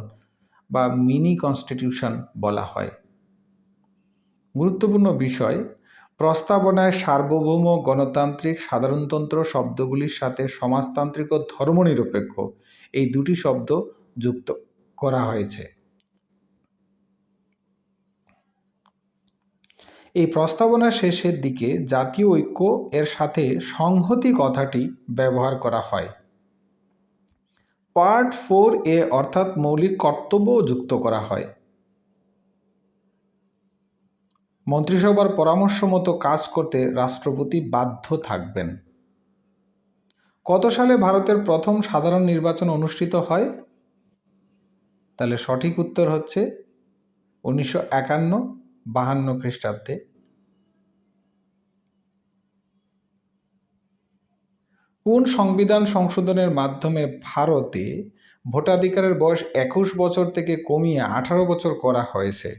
বা মিনি কনস্টিটিউশন বলা হয়। গুরুত্বপূর্ণ বিষয়: প্রস্তাবনায় সার্বভৌম, গণতান্ত্রিক, সাধারণতন্ত্র শব্দগুলির সাথে সমাজতান্ত্রিক ও ধর্মনিরপেক্ষ এই দুটি শব্দ যুক্ত করা হয়েছে। এই প্রস্তাবনার শেষের দিকে জাতীয় ঐক্য এর সাথে সংহতি কথাটি ব্যবহার করা হয়। পার্ট 4A অর্থাৎ মৌলিক কর্তব্যও যুক্ত করা হয়। মন্ত্রিসভার পরামর্শ মতো কাজ করতে রাষ্ট্রপতি বাধ্য থাকবেন। কত সালে ভারতের প্রথম সাধারণ নির্বাচন অনুষ্ঠিত হয়? তাহলে সঠিক উত্তর হচ্ছে 1951-52 খ্রিস্টাব্দে। কোন সংবিধান সংশোধনের মাধ্যমে ভারতে ভোটাধিকারের বয়স 21 বছর থেকে কমিয়ে 18 বছর করা হয়েছে?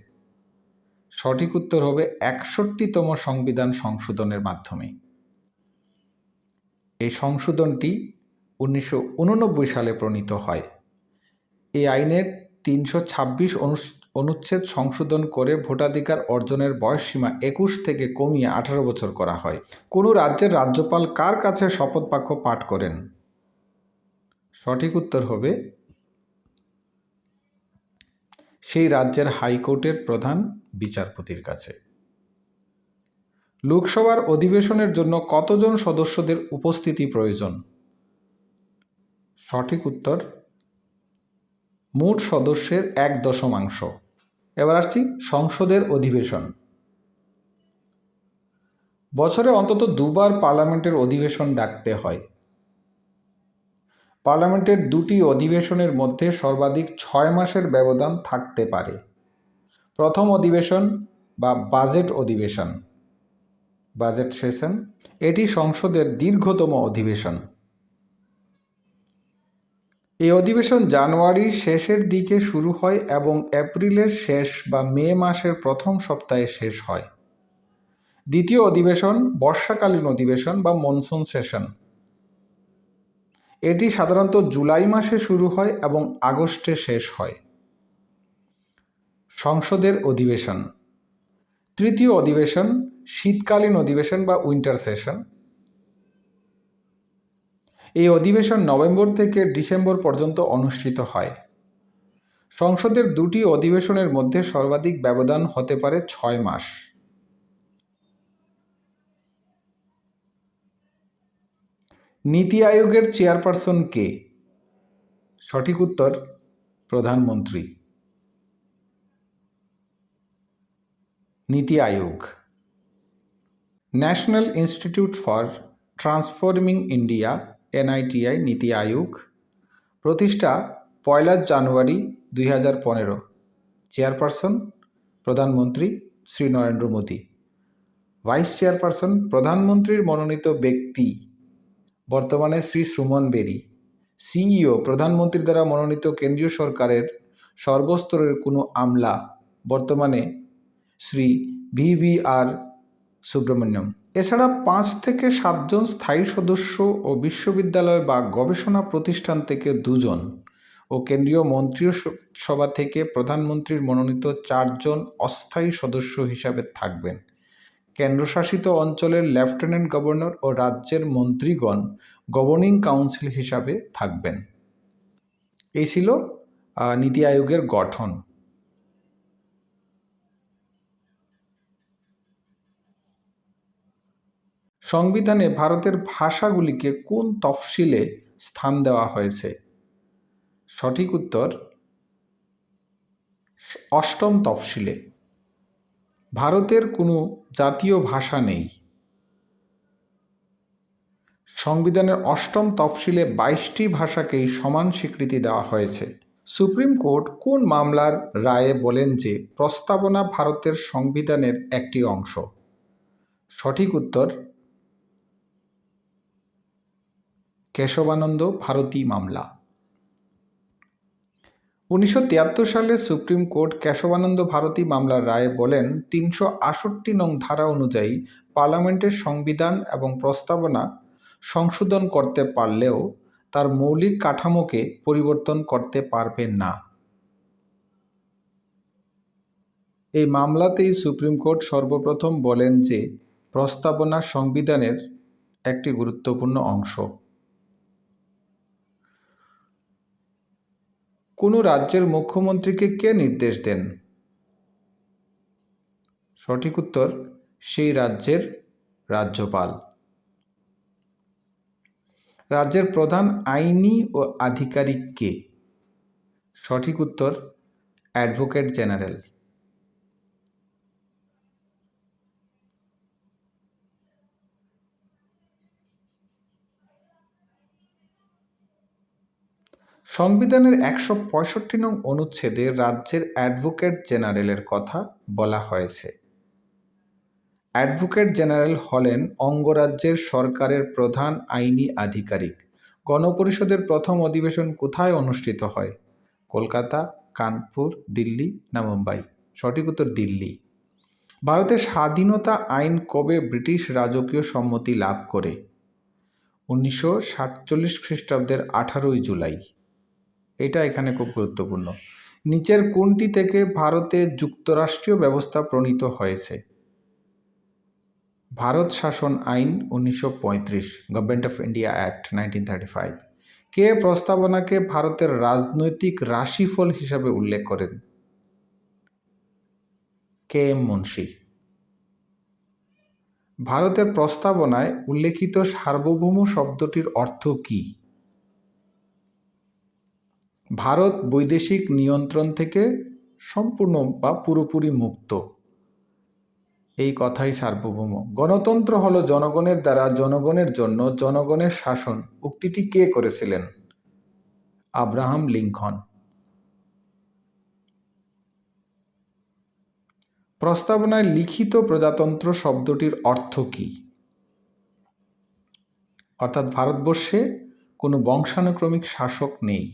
সঠিক উত্তর হবে 61তম সংবিধান সংশোধনের মাধ্যমে। এই সংশোধনটি 1989 সালে প্রণীত হয়। এই আইনের 326 অনুচ্ছেদ সংশোধন করে ভোটাধিকার অর্জনের বয়সসীমা 21 থেকে কমিয়ে 18 বছর করা হয়। কোন রাজ্যের রাজ্যপাল কার কাছে শপথ বাক্য পাঠ করেন? সঠিক উত্তর হবে সেই রাজ্যের হাইকোর্টের প্রধান বিচারপতির কাছে। লোকসভার অধিবেশনের জন্য কতজন সদস্যদের উপস্থিতি প্রয়োজন? সঠিক উত্তর মোট সদস্যের 1/10। এবার আসছি সংসদের অধিবেশন। বছরে অন্তত দুবার পার্লামেন্টের অধিবেশন ডাকতে হয়। পার্লামেন্টের দুটি অধিবেশনের মধ্যে সর্বাধিক 6 মাসের ব্যবধান থাকতে পারে। প্রথম অধিবেশন বা বাজেট অধিবেশন, বাজেট সেশন, এটি সংসদের দীর্ঘতম অধিবেশন। এই অধিবেশন জানুয়ারির শেষের দিকে শুরু হয় এবং এপ্রিলের শেষ বা মে মাসের প্রথম সপ্তাহে শেষ হয়। দ্বিতীয় অধিবেশন বর্ষাকালীন অধিবেশন বা মনসুন সেশন। এটি সাধারণত জুলাই মাসে শুরু হয় এবং আগস্টে শেষ হয়। সংসদের অধিবেশন। তৃতীয় অধিবেশন শীতকালীন অধিবেশন বা উইন্টার সেশন। এই অধিবেশন নভেম্বর থেকে ডিসেম্বর পর্যন্ত অনুষ্ঠিত হয়। সংসদের দুটি অধিবেশনের মধ্যে সর্বাধিক ব্যবধান হতে পারে 6 মাস। নীতি আয়োগের চেয়ারপারসন কে? সঠিক উত্তর প্রধানমন্ত্রী। NITI Aayog. National Institute for Transforming India NITI NITI Aayog প্রতিষ্ঠা 1 জানুয়ারি 2015। চেয়ারপারসন প্রধানমন্ত্রী শ্রী নরেন্দ্র মোদী। ভাইস চেয়ারপারসন প্রধানমন্ত্রীর মনোনীত ব্যক্তি, বর্তমানে শ্রী সুমন বেরি। CEO প্রধানমন্ত্রীর দ্বারা মনোনীত কেন্দ্রীয় সরকারের সর্বস্তরের কোনো আমলা, বর্তমানে শ্রী VVR সুব্রমণ্যম। এছাড়া 5 থেকে 7 জন স্থায়ী সদস্য ও বিশ্ববিদ্যালয় বা গবেষণা প্রতিষ্ঠান থেকে 2 জন ও কেন্দ্রীয় মন্ত্রিসভা থেকে প্রধানমন্ত্রীর মনোনীত 4 জন অস্থায়ী সদস্য হিসাবে থাকবেন। কেন্দ্রশাসিত অঞ্চলের লেফটেন্যান্ট গভর্নর ও রাজ্যের মন্ত্রীগণ গভর্নিং কাউন্সিল হিসাবে থাকবেন। এই ছিল নীতি আয়োগের গঠন। সংবিধানে ভারতের ভাষাগুলিকে কোন তফসিলে স্থান দেওয়া হয়েছে? সঠিক উত্তর 8ম তফসিলে। ভারতের কোনো জাতীয় ভাষা নেই। সংবিধানের 8ম তফসিলে 22টি ভাষাকেই সমান স্বীকৃতি দেওয়া হয়েছে। সুপ্রিম কোর্ট কোন মামলার রায়ে বলেন যে প্রস্তাবনা ভারতের সংবিধানের একটি অংশ? সঠিক উত্তর কেশবানন্দ ভারতী মামলা। 1973 সালে সুপ্রিম কোর্ট কেশবানন্দ ভারতী মামলার রায়ে বলেন 368 নং ধারা অনুযায়ী পার্লামেন্টের সংবিধান এবং প্রস্তাবনা সংশোধন করতে পারলেও তার মৌলিক কাঠামোকে পরিবর্তন করতে পারবে না। এই মামলাতেই সুপ্রিম কোর্ট সর্বপ্রথম বলেন যে প্রস্তাবনা সংবিধানের একটি গুরুত্বপূর্ণ অংশ। কোন রাজ্যের মুখ্যমন্ত্রীকে কে নির্দেশ দেন? সঠিক উত্তর সেই রাজ্যের রাজ্যপাল। রাজ্যের প্রধান আইনি ও আধিকারিক কে? সঠিক উত্তর অ্যাডভোকেট জেনারেল। সংবিধানের 165 নং অনুচ্ছেদে রাজ্যের অ্যাডভোকেট জেনারেলের কথা বলা হয়েছে। অ্যাডভোকেট জেনারেল হলেন অঙ্গরাজ্যের সরকারের প্রধান আইনি আধিকারিক। গণপরিষদের প্রথম অধিবেশন কোথায় অনুষ্ঠিত হয়? কলকাতা, কানপুর, দিল্লি না মুম্বাই? সঠিক উত্তর দিল্লি। ভারতের স্বাধীনতা আইন কবে ব্রিটিশ রাজকীয় সম্মতি লাভ করে? 1947 খ্রিস্টাব্দের 18 জুলাই। এটা এখানে খুব গুরুত্বপূর্ণ। নিচের কোনটি থেকে ভারতে যুক্তরাষ্ট্রীয় ব্যবস্থা প্রণীত হয়েছে? ভারত শাসন আইন 1935, গভর্নমেন্ট অফ ইন্ডিয়া অ্যাক্ট 1935। কে প্রস্তাবনাকে ভারতের রাজনৈতিক রাশিফল হিসাবে উল্লেখ করেন? K M Munshi. ভারতের প্রস্তাবনায় উল্লেখিত সার্বভৌম শব্দটির অর্থ কী? ভারত বৈদেশিক নিয়ন্ত্রণ থেকে সম্পূর্ণ বা পুরোপুরি মুক্ত, এই কথাই সার্বভৌম। গণতন্ত্র হলো জনগণের দ্বারা জনগণের জন্য জনগণের শাসন, উক্তিটি কে করেছিলেন? Abraham Lincoln. প্রস্তাবনায় লিখিত প্রজাতন্ত্র শব্দটির অর্থ কী? অর্থাৎ ভারতবর্ষে কোনো বংশানুক্রমিক শাসক নেই।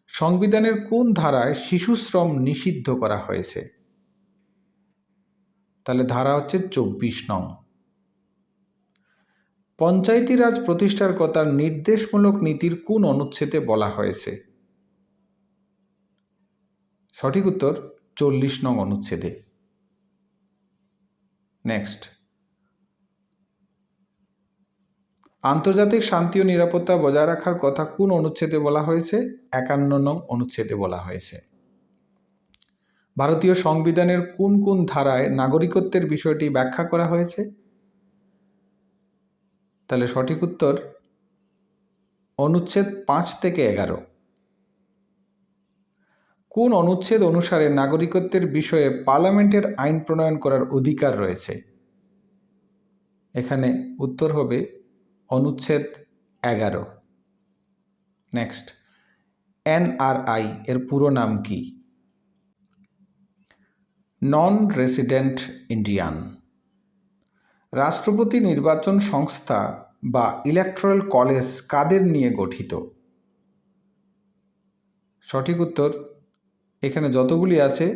সংবিধানের কোন ধারায় শিশুশ্রম নিষিদ্ধ করা হয়েছে? তাহলে ধারা হচ্ছে 24 নং। পঞ্চায়েতি রাজ প্রতিষ্ঠার কথা নির্দেশমূলক নীতির কোন অনুচ্ছেদে বলা হয়েছে? সঠিক উত্তর 40 নং অনুচ্ছেদে। নেক্সট, আন্তর্জাতিক শান্তি ও নিরাপত্তা বজায় রাখার কথা কোন অনুচ্ছেদে বলা হয়েছে? 51 নং অনুচ্ছেদে বলা হয়েছে। ভারতীয় সংবিধানের কোন কোন ধারায় নাগরিকত্বের বিষয়টি ব্যাখ্যা করা হয়েছে? তাহলে সঠিক উত্তর অনুচ্ছেদ 5 থেকে 11। কোন অনুচ্ছেদ অনুসারে নাগরিকত্বের বিষয়ে পার্লামেন্টের আইন প্রণয়ন করার অধিকার রয়েছে? এখানে উত্তর হবে অনুচ্ছেদ 11। নেক্সট, এনআরআই এর পুরো নাম কি? Non resident Indian. রাষ্ট্রপতি নির্বাচন সংস্থা বা ইলেকট্রাল কলেজ কাদের নিয়ে গঠিত? সঠিক উত্তর এখানে যতগুলি আছে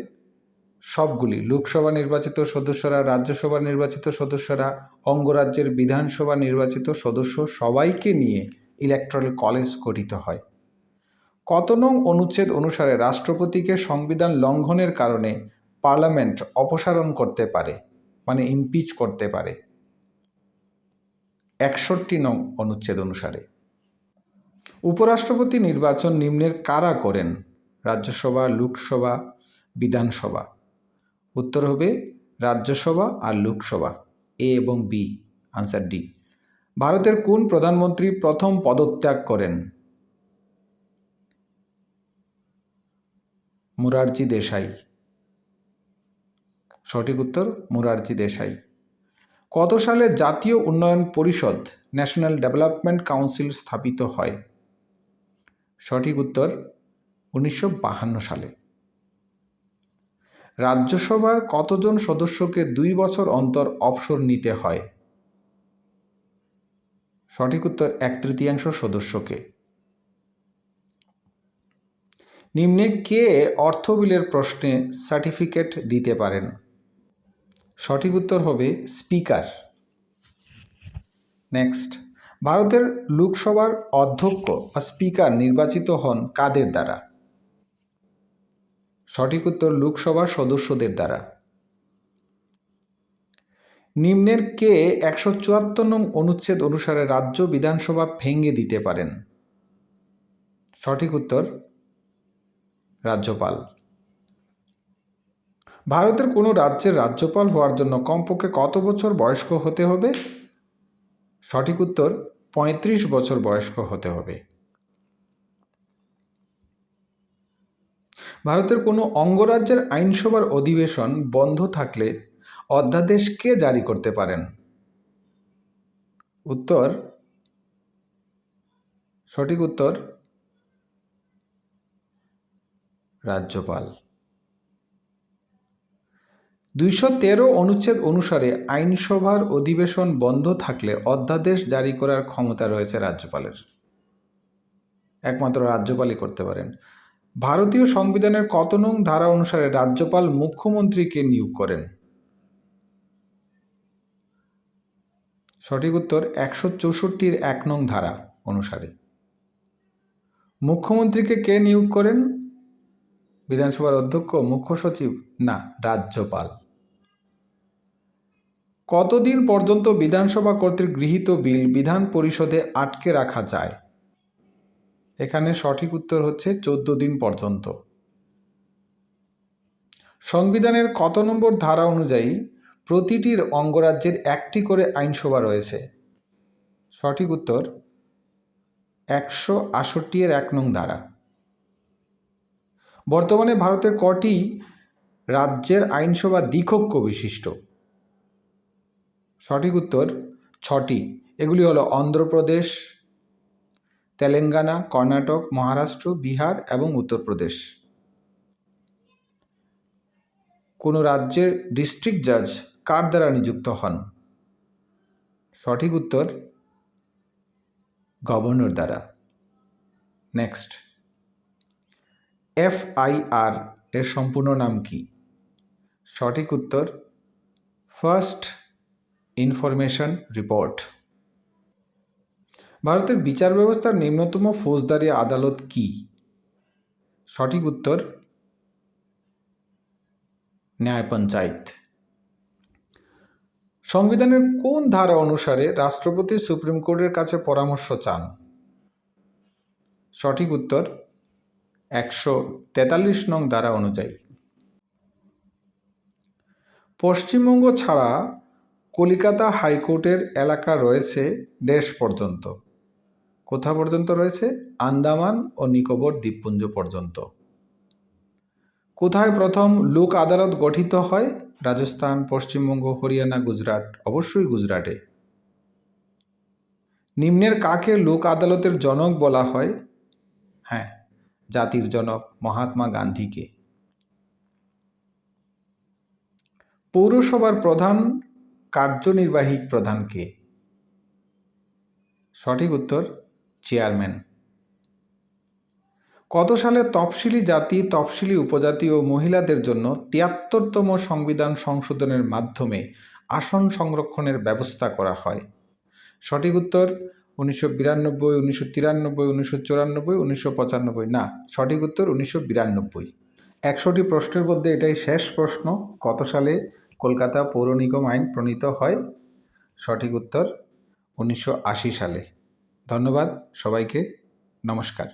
সবগুলি, লোকসভা নির্বাচিত সদস্যরা, রাজ্যসভা নির্বাচিত সদস্যরা, অঙ্গরাজ্যের বিধানসভা নির্বাচিত সদস্য, সবাইকে নিয়ে ইলেকট্রাল কলেজ গঠিত হয়। কত নং অনুচ্ছেদ অনুসারে রাষ্ট্রপতিকে সংবিধান লঙ্ঘনের কারণে পার্লামেন্ট অপসারণ করতে পারে, মানে ইমপিচ করতে পারে? 61 নং অনুচ্ছেদ অনুসারে। উপরাষ্ট্রপতি নির্বাচন নিম্নের কারা করেন? রাজ্যসভা, লোকসভা, বিধানসভা? উত্তর হবে রাজ্যসভা আর লোকসভা, এ এবং বি, আনসার ডি। ভারতের কোন প্রধানমন্ত্রী প্রথম পদত্যাগ করেন? মোরারজি দেশাই। সঠিক উত্তর মোরারজি দেশাই। কত সালে জাতীয় উন্নয়ন পরিষদ, ন্যাশনাল ডেভেলপমেন্ট কাউন্সিল স্থাপিত হয়? সঠিক উত্তর 1952 সালে। রাজ্যসভার কতজন সদস্যকে 2 বছর অন্তর অবসর নিতে হয়? সঠিক উত্তর 1/3 সদস্যকে। নিম্নে কে অর্থ বিলের প্রশ্নে সার্টিফিকেট দিতে পারেন? সঠিক উত্তর হবে স্পিকার। নেক্সট, ভারতের লোকসভার অধ্যক্ষ বা স্পিকার নির্বাচিত হন কাদের দ্বারা? সঠিক উত্তর লোকসভার সদস্যদের দ্বারা। নিম্নের কে 174 নং অনুচ্ছেদ অনুসারে রাজ্য বিধানসভা ভেঙে দিতে পারেন? সঠিক উত্তর রাজ্যপাল। ভারতের কোনো রাজ্যের রাজ্যপাল হওয়ার জন্য কমপক্ষে কত বছর বয়স্ক হতে হবে? সঠিক উত্তর 35 বছর বয়স্ক হতে হবে। ভারতের কোনো অঙ্গরাজ্যের আইনসভার অধিবেশন বন্ধ থাকলে অধ্যাদেশ কে জারি করতে পারেন? উত্তর সঠিক উত্তর রাজ্যপাল। 213 অনুচ্ছেদ অনুসারে আইনসভার অধিবেশন বন্ধ থাকলে অধ্যাদেশ জারি করার ক্ষমতা রয়েছে রাজ্যপালের। একমাত্র রাজ্যপালই করতে পারেন। ভারতীয় সংবিধানের কত নং ধারা অনুসারে রাজ্যপাল মুখ্যমন্ত্রীকে নিয়োগ করেন? সঠিক উত্তর 164 1 নং ধারা অনুসারে। মুখ্যমন্ত্রীকে কে নিয়োগ করেন? বিধানসভার অধ্যক্ষ, মুখ্য সচিব? না, রাজ্যপাল। কতদিন পর্যন্ত বিধানসভা কর্তৃক গৃহীত বিল বিধান পরিষদে আটকে রাখা যায়? এখানে সঠিক উত্তর হচ্ছে 14 দিন পর্যন্ত। সংবিধানের কত নম্বর ধারা অনুযায়ী প্রতিটি অঙ্গরাজ্যের একটি করে আইনসভা রয়েছে? সঠিক উত্তর 168 1 নং ধারা। বর্তমানে ভারতের কটি রাজ্যের আইনসভা দ্বিকক্ষ বিশিষ্ট? সঠিক উত্তর 6টি। এগুলি হলো অন্ধ্রপ্রদেশ, তেলেঙ্গানা, কর্ণাটক, মহারাষ্ট্র, বিহার এবং উত্তরপ্রদেশ। কোন রাজ্যের ডিস্ট্রিক্ট জাজ কার দ্বারা নিযুক্ত হন? সঠিক উত্তর গভর্নর দ্বারা। নেক্সট, FIR এর সম্পূর্ণ নাম কি? সঠিক উত্তর ফার্স্ট ইনফরমেশন রিপোর্ট। ভারতের বিচার ব্যবস্থার নিম্নতম ফৌজদারি আদালত কি? সঠিক উত্তর ন্যায় পঞ্চায়েত। সংবিধানের কোন ধারা অনুসারে রাষ্ট্রপতি সুপ্রিম কোর্টের কাছে পরামর্শ চান? সঠিক উত্তর 143 নং ধারা অনুযায়ী। পশ্চিমবঙ্গ ছাড়া কলিকাতা হাইকোর্টের এলাকা রয়েছে দেশ পর্যন্ত। কোথা পর্যন্ত রয়েছে? আন্দামান ও নিকোবর দ্বীপপুঞ্জ পর্যন্ত। কোথায় প্রথম লোক আদালত গঠিত হয়? রাজস্থান, পশ্চিমবঙ্গ, হরিয়ানা, গুজরাট? অবশ্যই গুজরাটে। নিম্নের কাকে লোক আদালতের জনক বলা হয়? হ্যাঁ, জাতির জনক মহাত্মা গান্ধীকে। পৌরসভার প্রধান কার্যনির্বাহী প্রধান কে? সঠিক উত্তর চেয়ারম্যান। কত সালে তফসিলি জাতি, তফসিলি উপজাতি ও মহিলাদের জন্য 73তম সংবিধান সংশোধনের মাধ্যমে আসন সংরক্ষণের ব্যবস্থা করা হয়? সঠিক উত্তর 1992, 1993, 1994, 1995। না, সঠিক উত্তর 1992। 100টি প্রশ্নের মধ্যে এটাই শেষ প্রশ্ন। কত সালে কলকাতা পৌর নিগম আইন প্রণীত হয়? সঠিক উত্তর 1980 সালে। ধন্যবাদ সবাইকে। নমস্কার।